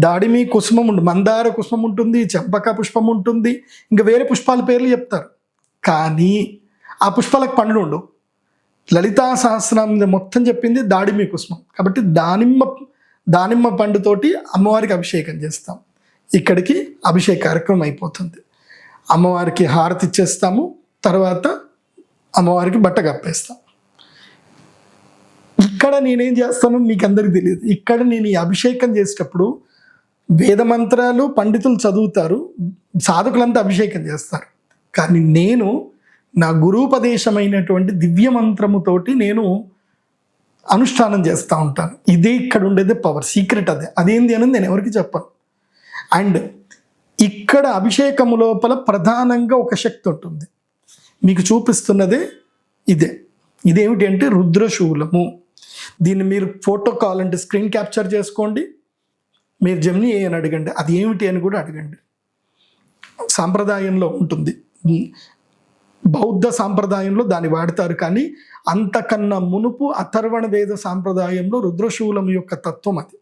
దాడిమి కుసుమం ఉంటుంది, మందార కుసుమం ఉంటుంది, చెంపక పుష్పం ఉంటుంది, ఇంకా వేరే పుష్పాల పేర్లు చెప్తారు. కానీ ఆ పుష్పాలకు పండ్లు ఉండవు. లలితా సహస్రం మొత్తం చెప్పింది దాడిమి కుసుమం. కాబట్టి దానిమ్మ పండుతోటి అమ్మవారికి అభిషేకం చేస్తాం. ఇక్కడికి అభిషేక కార్యక్రమం అయిపోతుంది. అమ్మవారికి హారతి ఇచ్చేస్తాము, తర్వాత అమ్మవారికి బట్ట కప్పేస్తాం. ఇక్కడ నేనేం చేస్తానో మీకు అందరికీ తెలియదు. ఇక్కడ నేను ఈ అభిషేకం చేసేటప్పుడు వేద మంత్రాలు పండితులు చదువుతారు, సాధకులంతా అభిషేకం చేస్తారు. కానీ నేను నా గురూపదేశమైనటువంటి దివ్య మంత్రముతోటి నేను అనుష్ఠానం చేస్తూ ఉంటాను. ఇదే ఇక్కడ ఉండేదే పవర్, సీక్రెట్ అదేంది అనేది నేను ఎవరికి చెప్పను. అండ్ ఇక్కడ అభిషేకము లోపల ప్రధానంగా ఒక శక్తి ఉంటుంది, మీకు చూపిస్తున్నదే ఇదేమిటి అంటే రుద్రశూలము. దీన్ని మీరు ఫోటో కావాలంటే స్క్రీన్ క్యాప్చర్ చేసుకోండి, మీరు జెమిని అని అడగండి, అది ఏమిటి అని కూడా అడగండి. సాంప్రదాయంలో ఉంటుంది, బౌద్ధ సాంప్రదాయంలో దాన్ని వాడతారు. కానీ అంతకన్నా మునుపు అథర్వణ వేద సాంప్రదాయంలో రుద్రశూలం యొక్క తత్వం అది.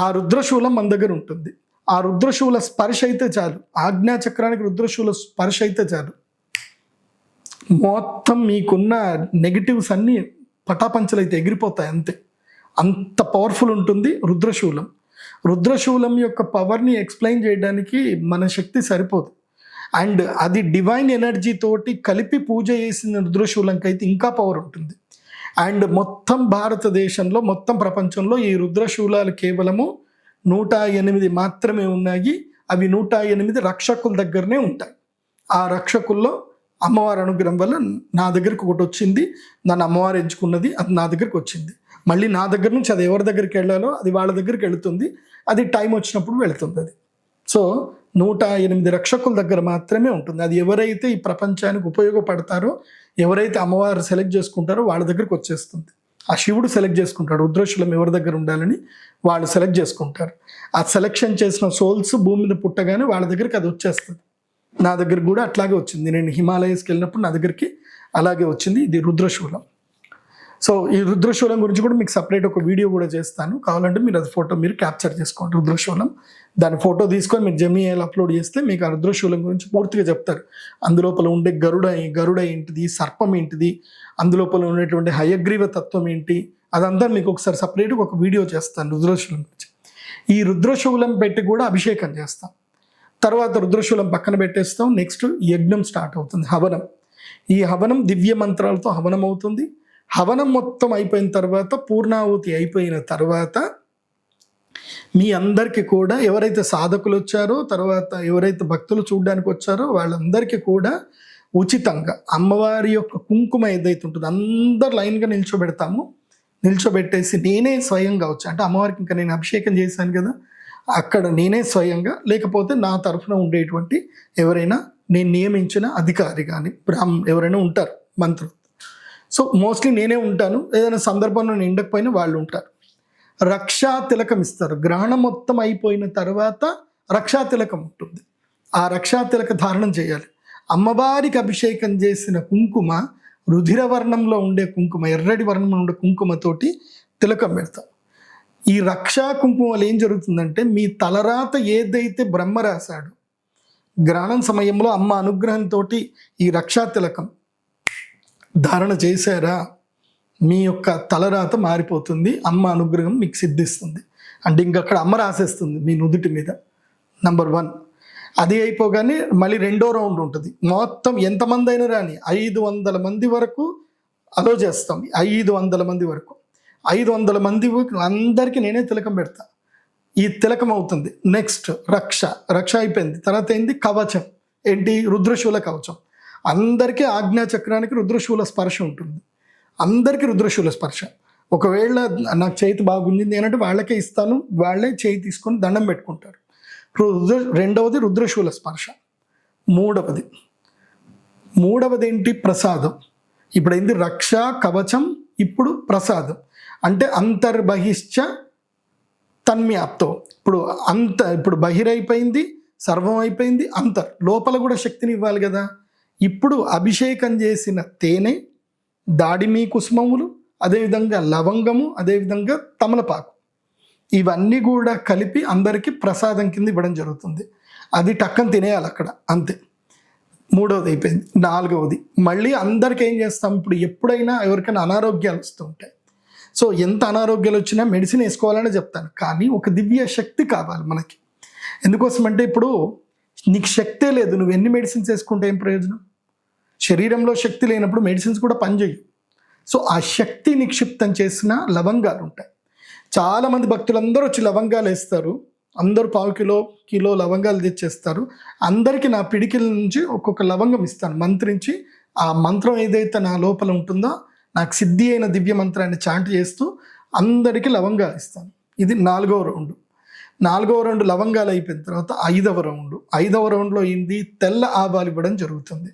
ఆ రుద్రశూలం మన దగ్గర ఉంటుంది. ఆ రుద్రశూల స్పర్శ అయితే చాలు, ఆజ్ఞాచక్రానికి రుద్రశూల స్పర్శ అయితే చాలు, మొత్తం మీకున్న నెగిటివ్స్ అన్నీ పటాపంచలు అయితే ఎగిరిపోతాయి. అంత పవర్ఫుల్ ఉంటుంది రుద్రశూలం. రుద్రశూలం యొక్క పవర్ని ఎక్స్ప్లెయిన్ చేయడానికి మన శక్తి సరిపోదు. అండ్ అది డివైన్ ఎనర్జీ తోటి కలిపి పూజ చేసిన రుద్రశూలంకి అయితే ఇంకా పవర్ ఉంటుంది. అండ్ మొత్తం భారతదేశంలో, మొత్తం ప్రపంచంలో ఈ రుద్రశూలాలు కేవలము 108 మాత్రమే ఉన్నాయి. అవి 108 రక్షకుల దగ్గరనే ఉంటాయి. ఆ రక్షకుల్లో అమ్మవారి అనుగ్రహం వల్ల నా దగ్గరికి ఒకటి వచ్చింది, నన్ను అమ్మవారు ఎంచుకున్నది, అది నా దగ్గరికి వచ్చింది. మళ్ళీ నా దగ్గర నుంచి అది ఎవరి దగ్గరికి వెళ్ళాలో అది వాళ్ళ దగ్గరికి వెళుతుంది. అది టైం వచ్చినప్పుడు వెళుతుంది. అది సో 108 రక్షకుల దగ్గర మాత్రమే ఉంటుంది. అది ఎవరైతే ఈ ప్రపంచానికి ఉపయోగపడతారో, ఎవరైతే అమ్మవారు సెలెక్ట్ చేసుకుంటారో వాళ్ళ దగ్గరికి వచ్చేస్తుంది. ఆ శివుడు సెలెక్ట్ చేసుకుంటాడు రుద్రశూలం ఎవరి దగ్గర ఉండాలని, వాళ్ళు సెలెక్ట్ చేసుకుంటారు. ఆ సెలెక్షన్ చేసిన సోల్స్ భూమి మీద పుట్టగానే వాళ్ళ దగ్గరికి అది వచ్చేస్తుంది. నా దగ్గర కూడా అట్లాగే వచ్చింది. నేను హిమాలయస్కి వెళ్ళినప్పుడు నా దగ్గరికి అలాగే వచ్చింది. ఇది రుద్రశూలం. సో ఈ రుద్రశూలం గురించి కూడా మీకు సపరేట్ ఒక వీడియో కూడా చేస్తాను, కావాలంటే మీరు అది ఫోటో మీరు క్యాప్చర్ చేసుకోండి. రుద్రశూలం దాని ఫోటో తీసుకొని మీరు జెమినిలో అప్లోడ్ చేస్తే మీకు ఆ రుద్రశూలం గురించి పూర్తిగా చెప్తారు. అందులోపల ఉండే గరుడ ఏంటిది, సర్పం ఏంటిది, అందులోపల ఉండేటువంటి హయగ్రీవ తత్వం ఏంటి, అదంతా మీకు ఒకసారి సపరేట్గా ఒక వీడియో చేస్తాను రుద్రశూలం గురించి. ఈ రుద్రశూలం పెట్టి కూడా అభిషేకం చేస్తాం. తర్వాత రుద్రశూలం పక్కన పెట్టేస్తాం. నెక్స్ట్ యజ్ఞం స్టార్ట్ అవుతుంది, హవనం. ఈ హవనం దివ్య మంత్రాలతో హవనం అవుతుంది. హవనం మొత్తం అయిపోయిన తర్వాత, పూర్ణాహుతి అయిపోయిన తర్వాత మీ అందరికీ కూడా ఎవరైతే సాధకులు వచ్చారో, తర్వాత ఎవరైతే భక్తులు చూడడానికి వచ్చారో వాళ్ళందరికీ కూడా ఉచితంగా అమ్మవారి యొక్క కుంకుమ ఏదైతే ఉంటుందో అందరు లైన్గా నిల్చోబెట్టేసి నేనే స్వయంగా వచ్చా, అంటే అమ్మవారికి ఇంకా నేను అభిషేకం చేశాను కదా, అక్కడ నేనే స్వయంగా, లేకపోతే నా తరఫున ఉండేటువంటి ఎవరైనా నేను నియమించిన అధికారి కానీ ఎవరైనా ఉంటారు మంత్రులు. సో మోస్ట్లీ నేనే ఉంటాను. ఏదైనా సందర్భంలో నేను ఉండకపోయినా వాళ్ళు ఉంటారు. రక్షా తిలకం ఇస్తారు. గ్రహణం మొత్తం అయిపోయిన తర్వాత రక్షా తిలకం ఉంటుంది. ఆ రక్షా తిలక ధారణం చేయాలి. అమ్మవారికి అభిషేకం చేసిన కుంకుమ రుధిర వర్ణంలో ఉండే కుంకుమ, ఎర్రటి వర్ణంలో ఉండే కుంకుమతోటి తిలకం పెడతాం. ఈ రక్షా కుంకుమ వల్ల ఏం జరుగుతుందంటే, మీ తలరాత ఏదైతే బ్రహ్మ రాశాడు, గ్రహణం సమయంలో అమ్మ అనుగ్రహంతో ఈ రక్షా తిలకం ధారణ చేశారా, మీ యొక్క తలరాత మారిపోతుంది, అమ్మ అనుగ్రహం మీకు సిద్ధిస్తుంది. అంటే ఇంకక్కడ అమ్మ రాసేస్తుంది మీ నుదుటి మీద. నంబర్ 1 అది అయిపోగానే మళ్ళీ 2వ రౌండ్ ఉంటుంది. మొత్తం ఎంతమంది అయినా రాని 500 మంది వరకు అలో చేస్తాం. 500 మంది వరకు 500 మంది అందరికీ నేనే తిలకం పెడతా. ఈ తిలకం అవుతుంది. నెక్స్ట్ రక్ష అయిపోయింది. తర్వాత ఏంటి, కవచం. ఏంటి, రుద్రశూల కవచం. అందరికీ ఆజ్ఞాచక్రానికి రుద్రశూల స్పర్శ ఉంటుంది. అందరికీ రుద్రశూల స్పర్శ. ఒకవేళ నాకు చేతి బాగుంది అంటే వాళ్ళకే ఇస్తాను, వాళ్ళే చేయి తీసుకొని దండం పెట్టుకుంటారు. 2వది రుద్రశూల స్పర్శ. 3వది ఏంటి, ప్రసాదం. ఇప్పుడు ఏంటి, రక్ష కవచం, ఇప్పుడు ప్రసాదం. అంటే అంతర్బహిశ్చ తన్మ్యాప్తో. ఇప్పుడు బహిరైపోయింది, సర్వం అయిపోయింది, లోపల కూడా శక్తిని ఇవ్వాలి కదా. ఇప్పుడు అభిషేకం చేసిన తేనె, దాడిమి కుసుమములు, అదేవిధంగా లవంగము, అదేవిధంగా తమలపాకు, ఇవన్నీ కూడా కలిపి అందరికీ ప్రసాదం కింద ఇవ్వడం జరుగుతుంది. అది టక్కన తినేయాలి అక్కడ, అంతే. మూడవది అయిపోయింది. నాలుగవది మళ్ళీ అందరికీ ఏం చేస్తాం, ఇప్పుడు ఎప్పుడైనా ఎవరికైనా అనారోగ్యాలు వస్తూ ఉంటాయి. సో ఎంత అనారోగ్యాలు వచ్చినా మెడిసిన్ వేసుకోవాలని చెప్తాను, కానీ ఒక దివ్య శక్తి కావాలి మనకి. ఎందుకోసం అంటే ఇప్పుడు నీకు శక్తే లేదు, నువ్వు ఎన్ని మెడిసిన్స్ వేసుకుంటే ఏం ప్రయోజనం? శరీరంలో శక్తి లేనప్పుడు మెడిసిన్స్ కూడా పనిచేయవు. సో ఆ శక్తి నిక్షిప్తం చేసిన లవంగాలు ఉంటాయి. చాలామంది భక్తులందరూ వచ్చి లవంగాలు వేస్తారు, అందరూ పావు కిలో లవంగాలు తెచ్చేస్తారు. అందరికీ నా పిడికిల నుంచి ఒక్కొక్క లవంగం ఇస్తాను మంత్రించి. ఆ మంత్రం ఏదైతే నా లోపల ఉంటుందో, నాకు సిద్ధి అయిన దివ్య మంత్రాన్ని చాంట్ చేస్తూ అందరికీ లవంగాలు ఇస్తాను. ఇది 4వ రౌండ్. 4వ రౌండ్ లవంగాలు అయిపోయిన తర్వాత 5వ రౌండ్. 5వ రౌండ్లో ఏంది, తెల్ల ఆవాలు ఇవ్వడం జరుగుతుంది.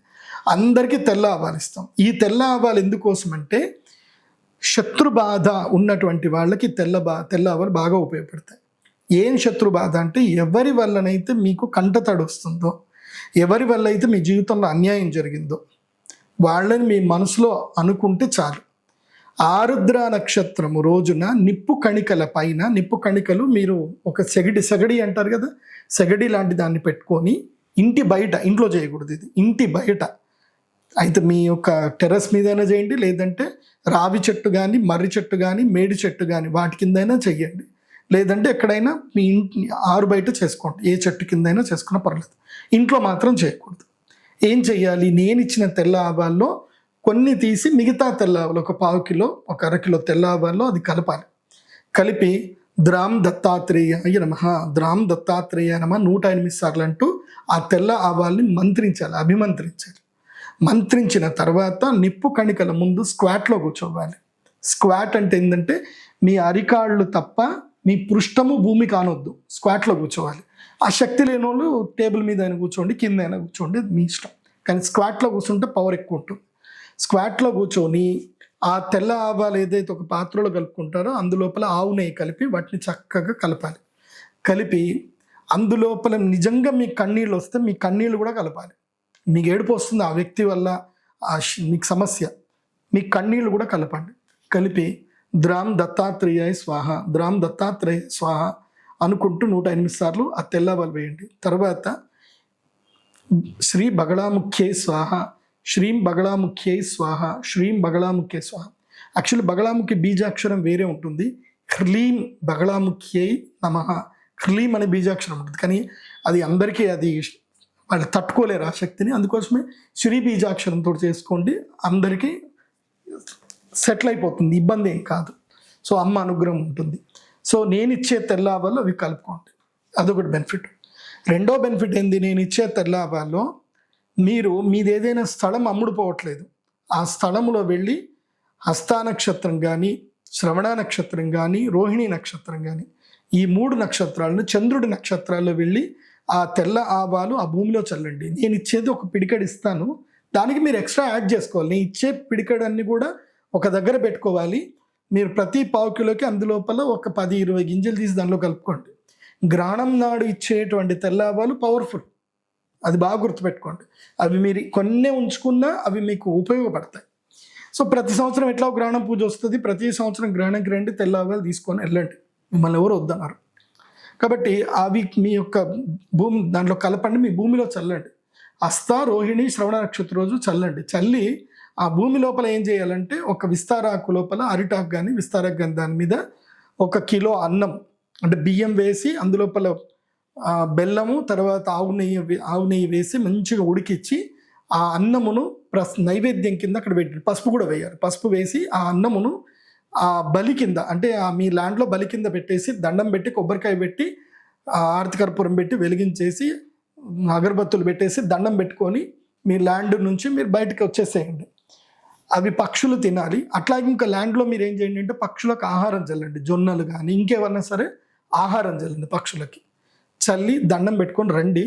అందరికీ తెల్ల ఆవాలు ఇస్తాం. ఈ తెల్ల ఆవాలు ఎందుకోసం అంటే శత్రు బాధ ఉన్నటువంటి వాళ్ళకి తెల్ల ఆవాలు బాగా ఉపయోగపడతాయి. ఏం శత్రు బాధ అంటే, ఎవరి వల్లనైతే మీకు కంటతడి వస్తుందో, ఎవరి వల్ల అయితే మీ జీవితంలో అన్యాయం జరిగిందో వాళ్ళని మీ మనసులో అనుకుంటే చాలు. ఆరుద్ర నక్షత్రము రోజున నిప్పు కణికలు మీరు ఒక సెగడి అంటారు కదా, సెగడి లాంటి దాన్ని పెట్టుకొని ఇంటి బయట, ఇంట్లో చేయకూడదు ఇది, ఇంటి బయట అయితే మీ యొక్క టెర్రస్ మీదైనా చేయండి, లేదంటే రావి చెట్టు కానీ, మర్రి చెట్టు కానీ, మేడి చెట్టు కానీ వాటి కిందైనా చెయ్యండి, లేదంటే ఎక్కడైనా మీ ఇంటి ఆరు బయట చేసుకోండి, ఏ చెట్టు కిందైనా చేసుకున్నా పర్లేదు. ఇంట్లో మాత్రం చేయకూడదు. ఏం చెయ్యాలి, నేను ఇచ్చిన తెల్ల ఆవాల్లో కొన్ని తీసి మిగతా తెల్ల ఆవాలు, ఒక పావు కిలో, ఒక అరకిలో తెల్ల ఆవాల్లో అది కలపాలి. కలిపి ద్రామ్ దత్తాత్రేయాయ నమః, ద్రామ్ దత్తాత్రేయాయ నమః 108 సార్లు అంటూ ఆ తెల్ల ఆవాల్ని మంత్రించాలి, అభిమంత్రించాలి. మంత్రించిన తర్వాత నిప్పు కణికల ముందు స్క్వాట్లో కూర్చోవాలి. స్క్వాట్ అంటే ఏంటంటే మీ అరికాళ్ళు తప్ప మీ పృష్ఠము భూమి కానొద్దు, స్క్వాట్లో కూర్చోవాలి. ఆ శక్తి లేని వాళ్ళు టేబుల్ మీద అయినా కూర్చోండి, కింద అయినా కూర్చోండి, మీ ఇష్టం. కానీ స్క్వాట్లో కూర్చుంటే పవర్ ఎక్కువ ఉంటుంది. స్క్వాట్లో కూర్చొని ఆ తెల్ల ఆవాలు ఏదైతే ఒక పాత్రలో కలుపుకుంటారో అందులోపల ఆవు నెయ్యి కలిపి వాటిని చక్కగా కలపాలి. కలిపి అందులోపల నిజంగా మీకు కన్నీళ్ళు వస్తే మీ కన్నీళ్ళు కూడా కలపాలి. మీకు ఏడుపు వస్తుంది ఆ వ్యక్తి వల్ల, మీకు సమస్య, మీ కన్నీళ్ళు కూడా కలపండి. కలిపి ద్రామ్ దత్తాత్రేయాయ స్వాహ, ద్రామ్ దత్తాత్రేయ స్వాహ అనుకుంటూ 108 సార్లు ఆ తెల్లవాలు వేయండి. తర్వాత శ్రీ బగళాముఖ్యై స్వాహ, శ్రీం బగళాముఖ్యై స్వాహ, శ్రీం బగళాముఖ్యై స్వాహ. యాక్చువల్లీ బగళాముఖి బీజాక్షరం వేరే ఉంటుంది, హ్రీం బగళాముఖ్యై నమః, హ్రీం అనే బీజాక్షరం ఉంటుంది. కానీ అది అందరికీ అది వాళ్ళు తట్టుకోలేరు ఆ శక్తిని, అందుకోసమే శ్రీ బీజాక్షరంతో చేసుకోండి, అందరికీ సెటిల్ అయిపోతుంది, ఇబ్బంది ఏం కాదు. సో అమ్మ అనుగ్రహం ఉంటుంది. సో నేను ఇచ్చే తెల్ల ఆవాలు అవి కలుపుకోండి, అదొకటి బెనిఫిట్. రెండో బెనిఫిట్ ఏంది, నేను ఇచ్చే తెల్ల ఆవాల్లో మీది ఏదైనా స్థలం అమ్ముడుపోవట్లేదు, ఆ స్థలంలో వెళ్ళి హస్తా నక్షత్రం కానీ, శ్రవణ నక్షత్రం కానీ, రోహిణి నక్షత్రం కానీ, ఈ 3 నక్షత్రాలను చంద్రుడి నక్షత్రాల్లో వెళ్ళి ఆ తెల్ల ఆవాలు ఆ భూమిలో చల్లండి. నేను ఇచ్చేది ఒక పిడికడు ఇస్తాను, దానికి మీరు ఎక్స్ట్రా యాడ్ చేసుకోవాలి. నేను ఇచ్చే పిడికడన్ని కూడా ఒక దగ్గర పెట్టుకోవాలి. మీరు ప్రతి పావు కిలోకి అందులోపల ఒక 10-20 గింజలు తీసి దానిలో కలుపుకోండి. గ్రహణం నాడు ఇచ్చేటువంటి తెల్ల ఆవాలు పవర్ఫుల్, అది బాగా గుర్తుపెట్టుకోండి. అవి మీరు కొన్నే ఉంచుకున్నా అవి మీకు ఉపయోగపడతాయి. సో ప్రతి సంవత్సరం ఎట్లా గ్రహణం పూజ వస్తుంది, ప్రతి సంవత్సరం గ్రహణంకి రండి, తెల్ల ఆవాలు తీసుకొని వెళ్ళండి, మిమ్మల్ని ఎవరు వద్దన్నారు. కాబట్టి అవి మీ యొక్క దాంట్లో కలపండి, మీ భూమిలో చల్లండి. హస్త, రోహిణి, శ్రవణ నక్షత్రం రోజు చల్లండి. చల్లి ఆ భూమి లోపల ఏం చేయాలంటే ఒక విస్తారాకు లోపల, అరిటాకు కానీ విస్తారాకు కానీ దాని మీద 1 కిలో అన్నం అంటే బియ్యం వేసి అందులోపల బెల్లము, తర్వాత ఆవు నెయ్యి వేసి మంచిగా ఉడికిచ్చి ఆ అన్నమును నైవేద్యం కింద అక్కడ పెట్టి, పసుపు కూడా వేయాలి. పసుపు వేసి ఆ అన్నమును ఆ బలి కింద, అంటే మీ ల్యాండ్లో బలి కింద పెట్టేసి దండం పెట్టి, కొబ్బరికాయ పెట్టి, ఆరతి కర్పూరం పెట్టి వెలిగించేసి, అగరబత్తులు పెట్టేసి దండం పెట్టుకొని మీ ల్యాండ్ నుంచి మీరు బయటకు వచ్చేసేయండి. అవి పక్షులు తినాలి. అట్లాగే ఇంకా ల్యాండ్లో మీరు ఏం చేయండి అంటే పక్షులకు ఆహారం చల్లండి, జొన్నలు కానీ ఇంకేమన్నా సరే ఆహారం చల్లండి పక్షులకి. చల్లి దండం పెట్టుకొని రండి.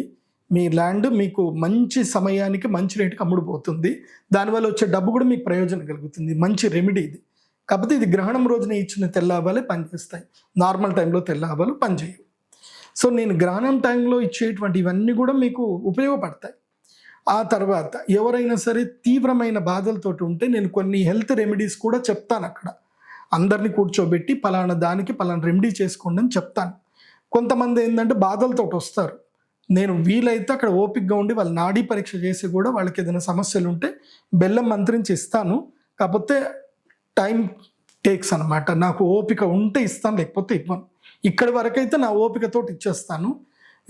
మీ ల్యాండ్ మీకు మంచి సమయానికి మంచి రేటుకి అమ్ముడుపోతుంది. దానివల్ల వచ్చే డబ్బు కూడా మీకు ప్రయోజనం కలుగుతుంది. మంచి రెమెడీ ఇది. కాకపోతే ఇది గ్రహణం రోజున ఇచ్చిన తెల్ల ఆవాలే పనిచేస్తాయి, నార్మల్ టైంలో తెల్ల ఆవాలు పనిచేయవు. సో నేను గ్రహణం టైంలో ఇచ్చేటువంటి ఇవన్నీ కూడా మీకు ఉపయోగపడతాయి. ఆ తర్వాత ఎవరైనా సరే తీవ్రమైన బాధలతోటి ఉంటే నేను కొన్ని హెల్త్ రెమెడీస్ కూడా చెప్తాను. అక్కడ అందరినీ కూర్చోబెట్టి పలానా దానికి పలానా రెమెడీ చేసుకోండి అని చెప్తాను. కొంతమంది ఏంటంటే బాధలతో వస్తారు, నేను వీలైతే అక్కడ ఓపికగా ఉండి వాళ్ళ నాడీ పరీక్ష చేసి కూడా వాళ్ళకి ఏదైనా సమస్యలు ఉంటే బెల్లం మంత్రించి ఇస్తాను. కాకపోతే టైం టేక్స్ అనమాట. నాకు ఓపిక ఉంటే ఇస్తాను, లేకపోతే ఇవ్వను. ఇక్కడి వరకైతే నా ఓపికతో ఇచ్చేస్తాను.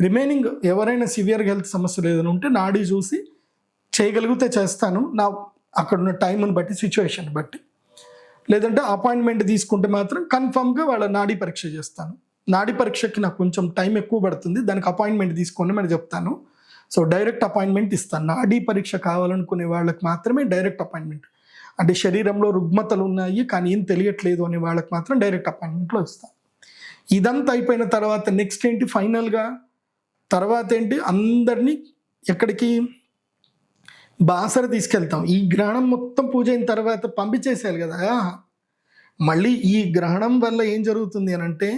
రిమైనింగ్ ఎవరైనా సివియర్ హెల్త్ సమస్యలు ఏదైనా ఉంటే నాడీ చూసి చేయగలిగితే చేస్తాను, నా అక్కడ ఉన్న టైంని బట్టి, సిచ్యువేషన్ బట్టి. లేదంటే అపాయింట్మెంట్ తీసుకుంటే మాత్రం కన్ఫామ్గా వాళ్ళ నాడీ పరీక్ష చేస్తాను. నాడీ పరీక్షకి నాకు కొంచెం టైం ఎక్కువ పడుతుంది, దానికి అపాయింట్మెంట్ తీసుకోండి మరి చెప్తాను. సో డైరెక్ట్ అపాయింట్మెంట్ ఇస్తాను. నాడీ పరీక్ష కావాలనుకునే వాళ్ళకి మాత్రమే డైరెక్ట్ అపాయింట్మెంట్, అంటే శరీరంలో రుగ్మతలు ఉన్నాయి కానీ ఏం తెలియట్లేదు అనే వాళ్ళకి మాత్రం డైరెక్ట్ అపాయింట్మెంట్లో ఇస్తాను. ఇదంతా అయిపోయిన తర్వాత నెక్స్ట్ ఏంటి, ఫైనల్గా తర్వాత ఏంటి, అందరినీ ఎక్కడికి, బాసర తీసుకెళ్తాం. ఈ గ్రహణం మొత్తం పూజ అయిన తర్వాత పంపించేసేయాలి కదా. మళ్ళీ ఈ గ్రహణం వల్ల ఏం జరుగుతుంది అని అంటే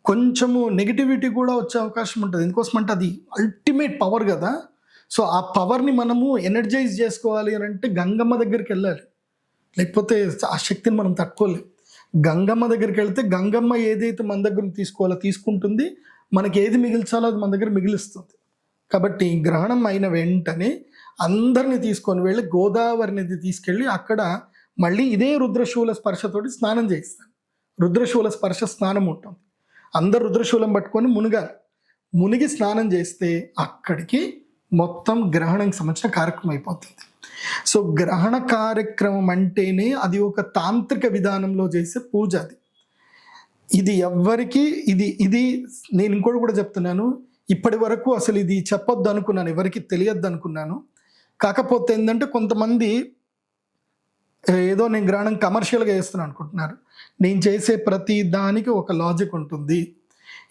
కొంచెము నెగిటివిటీ కూడా వచ్చే అవకాశం ఉంటుంది. ఎందుకోసం అంటే అది అల్టిమేట్ పవర్ కదా. సో ఆ పవర్ని మనము ఎనర్జైజ్ చేసుకోవాలి అని అంటే గంగమ్మ దగ్గరికి వెళ్ళాలి, లేకపోతే ఆ శక్తిని మనం తట్టుకోలేం. గంగమ్మ దగ్గరికి వెళ్తే గంగమ్మ ఏదైతే మన దగ్గర తీసుకోవాలో తీసుకుంటుంది, మనకి ఏది మిగిల్చాలో అది మన దగ్గర మిగిలిస్తుంది. కాబట్టి గ్రహణం అయిన వెంటనే అందరిని తీసుకొని వెళ్ళి గోదావరి నది తీసుకెళ్ళి అక్కడ మళ్ళీ ఇదే రుద్రశూల స్పర్శతోటి స్నానం చేయిస్తాను. రుద్రశూల స్పర్శ స్నానం ఉంటుంది, అందరు రుద్రశూలం పట్టుకొని మునిగాలి. మునిగి స్నానం చేస్తే అక్కడికి మొత్తం గ్రహణంకి సంబంధించిన కార్యక్రమం అయిపోతుంది. సో గ్రహణ కార్యక్రమం అంటేనే అది ఒక తాంత్రిక విధానంలో చేసే పూజ. అది ఇది ఎవ్వరికి ఇది నేను ఇంకోటి కూడా చెప్తున్నాను, ఇప్పటి వరకు అసలు ఇది చెప్పొద్దు అనుకున్నాను, ఎవరికి తెలియద్దు అనుకున్నాను. కాకపోతే ఏంటంటే కొంతమంది ఏదో నేను గ్రహణం కమర్షియల్గా చేస్తున్నాను అనుకుంటున్నారు. నేను చేసే ప్రతి దానికి ఒక లాజిక్ ఉంటుంది.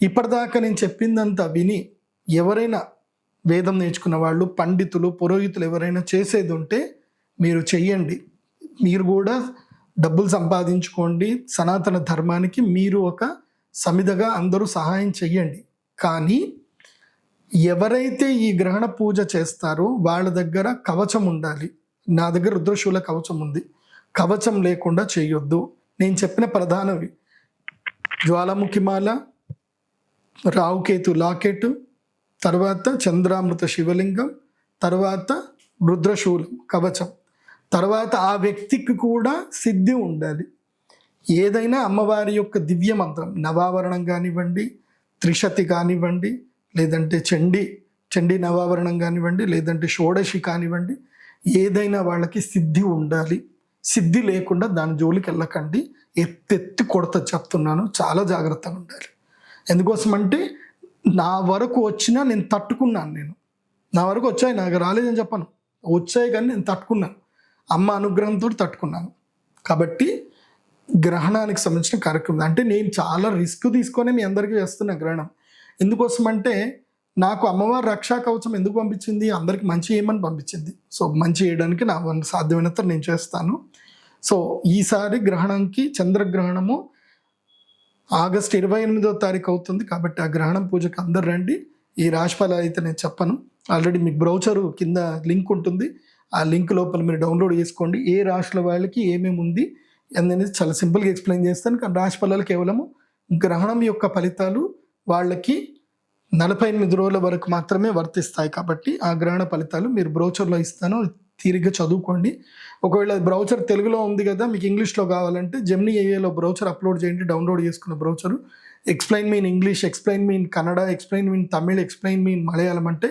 ఇప్పటిదాకా నేను చెప్పిందంతా విని ఎవరైనా వేదం నేర్చుకున్న వాళ్ళు, పండితులు, పురోహితులు ఎవరైనా చేసేది ఉంటే మీరు చెయ్యండి. మీరు కూడా డబ్బులు సంపాదించుకోండి, సనాతన ధర్మానికి మీరు ఒక సమిధగా అందరూ సహాయం చెయ్యండి. కానీ ఎవరైతే ఈ గ్రహణ పూజ చేస్తారో వాళ్ళ దగ్గర కవచం ఉండాలి. నా దగ్గర రుద్రశూల కవచం ఉంది, కవచం లేకుండా చేయొద్దు. నేను చెప్పిన ప్రధానవి జ్వాలాముఖిమాల, రావుకేతు లాకెట్, తర్వాత చంద్రామృత శివలింగం, తర్వాత రుద్రశూలం కవచం, తర్వాత ఆ వ్యక్తికి కూడా సిద్ధి ఉండాలి. ఏదైనా అమ్మవారి యొక్క దివ్య మంత్రం, నవావరణం కానివ్వండి, త్రిశతి కానివ్వండి, లేదంటే చండీ నవావరణం కానివ్వండి, లేదంటే షోడశి కానివ్వండి, ఏదైనా వాళ్ళకి సిద్ధి ఉండాలి. సిద్ధి లేకుండా దాని జోలికి వెళ్ళకండి, ఎత్తెత్తి కొడత చెప్తున్నాను, చాలా జాగ్రత్తగా ఉండాలి. ఎందుకోసం అంటే నా వరకు వచ్చినా నేను తట్టుకున్నాను. నా వరకు వచ్చాయి, నాకు రాలేదని చెప్పను, వచ్చాయి కానీ నేను తట్టుకున్నాను, అమ్మ అనుగ్రహంతో తట్టుకున్నాను. కాబట్టి గ్రహణానికి సంబంధించిన కార్యక్రమం అంటే నేను చాలా రిస్క్ తీసుకొని మీ అందరికీ చేస్తున్నా గ్రహణం. ఎందుకోసం అంటే నాకు అమ్మవారు రక్షా కవచం ఎందుకు పంపించింది, అందరికి మంచి చేయమని పంపించింది. సో మంచి చేయడానికి నా సాధ్యమైనంత నేను చేస్తాను. సో ఈసారి గ్రహణంకి, చంద్రగ్రహణము ఆగస్టు 28వ తారీఖు అవుతుంది. కాబట్టి ఆ గ్రహణం పూజకి అందరు రండి. ఈ రాశిఫలాలు అయితే నేను చెప్పను, ఆల్రెడీ మీకు బ్రౌచరు కింద లింక్ ఉంటుంది, ఆ లింక్ లోపల మీరు డౌన్లోడ్ చేసుకోండి. ఏ రాశుల వాళ్ళకి ఏమేమి ఉంది అనేది చాలా సింపుల్గా ఎక్స్ప్లెయిన్ చేస్తాను. కానీ రాశిఫలాలు కేవలము గ్రహణం యొక్క ఫలితాలు వాళ్ళకి 48 రోజుల వరకు మాత్రమే వర్తిస్తాయి. కాబట్టి ఆ గ్రహణ ఫలితాలు మీరు బ్రౌచర్లో ఇస్తాను, తీరిగ్గా చదువుకోండి. ఒకవేళ బ్రౌచర్ తెలుగులో ఉంది కదా, మీకు ఇంగ్లీష్లో కావాలంటే జెమినీ ఏఐలో బ్రౌచర్ అప్లోడ్ చేయండి, డౌన్లోడ్ చేసుకున్న brochure. Explain me in English, explain me in Kannada, explain me in Tamil, explain me in Malayalam, అంటే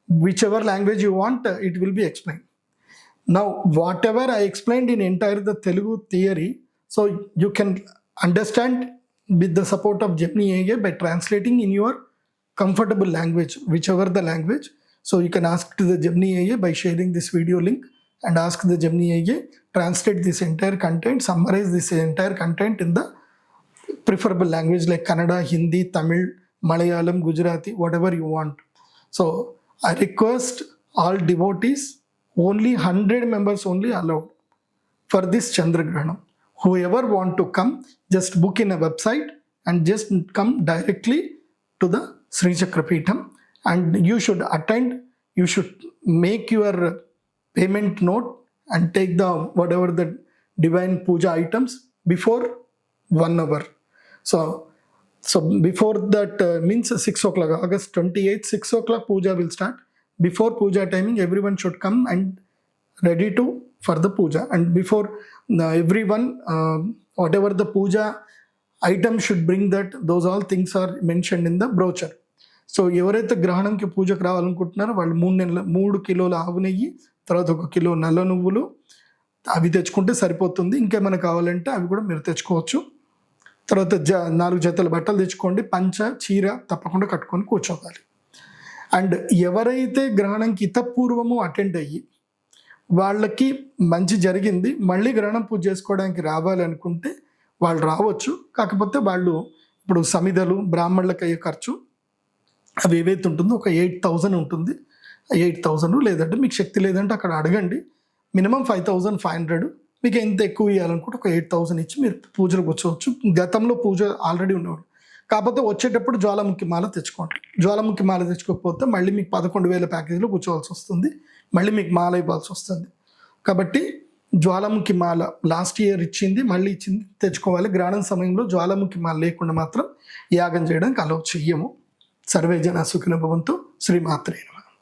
whichever language you want it will be explain. Now, whatever I explained in entire the Telugu theory, so you can understand with the support of Gemini AI by translating in your comfortable language, whichever the language. So you can ask to the Gemini AI by sharing this video link and ask the Gemini AI, translate this entire content, summarize this entire content in the preferable language like Kannada, Hindi, Tamil, Malayalam, Gujarati, whatever you want. So I request all devotees, only 100 members only allowed for this Chandragrahanam. whoever want to come, just book in a website and just come directly to the Sri Chakrapeetham, and you should attend, you should make your payment note and take the whatever the divine puja items before 1 hour. So before that means 6 o'clock, August 28th, 6 o'clock puja will start. Before puja timing, everyone should come and ready to for the puja. And before everyone, whatever the puja item should bring, that those all things are mentioned in the brochure. So ఎవరైతే గ్రహణంకి పూజకు రావాలనుకుంటున్నారో వాళ్ళు 3 కిలోల ఆవు నెయ్యి, తర్వాత 1 kilo నల్ల నువ్వులు అవి తెచ్చుకుంటే సరిపోతుంది. ఇంకేమైనా కావాలంటే అవి కూడా మీరు తెచ్చుకోవచ్చు. తర్వాత 4 జతల బట్టలు తెచ్చుకోండి, పంచ చీర తప్పకుండా కట్టుకొని కూర్చోవాలి. అండ్ ఎవరైతే గ్రహణంకి ఇతపూర్వము అటెండ్ అయ్యి వాళ్ళకి మంచి జరిగింది, మళ్ళీ గ్రహణం పూజ చేసుకోవడానికి రావాలనుకుంటే వాళ్ళు రావచ్చు. కాకపోతే వాళ్ళు ఇప్పుడు సమిధలు బ్రాహ్మణులకు అయ్యే ఖర్చు అవి ఏవైతే ఉంటుందో ఒక 8,000 ఉంటుంది. 8,000 లేదంటే మీకు శక్తి లేదంటే అక్కడ అడగండి. మినిమం 5,500, మీకు ఎంత ఎక్కువ ఇవ్వాలనుకుంటే ఒక 8,000 ఇచ్చి మీరు పూజలు కూర్చోవచ్చు. గతంలో పూజ ఆల్రెడీ ఉన్నవాడు. కాకపోతే వచ్చేటప్పుడు జ్వాలాముఖి మాల తెచ్చుకోండి. జ్వాలాముఖి మాల తెచ్చుకోకపోతే మళ్ళీ మీకు 11,000 ప్యాకేజీలో కూర్చోవాల్సి వస్తుంది, మళ్ళీ మీకు మాల ఇవ్వాల్సి వస్తుంది. కాబట్టి జ్వాలాముఖి మాల లాస్ట్ ఇయర్ ఇచ్చింది, మళ్ళీ ఇచ్చింది తెచ్చుకోవాలి. గ్రహణం సమయంలో జ్వాలాముఖి మాల లేకుండా మాత్రం యాగం చేయడానికి అలౌ చెయ్యము. సర్వే జన సుఖినో భవంతు. శ్రీమాత్రే నమః.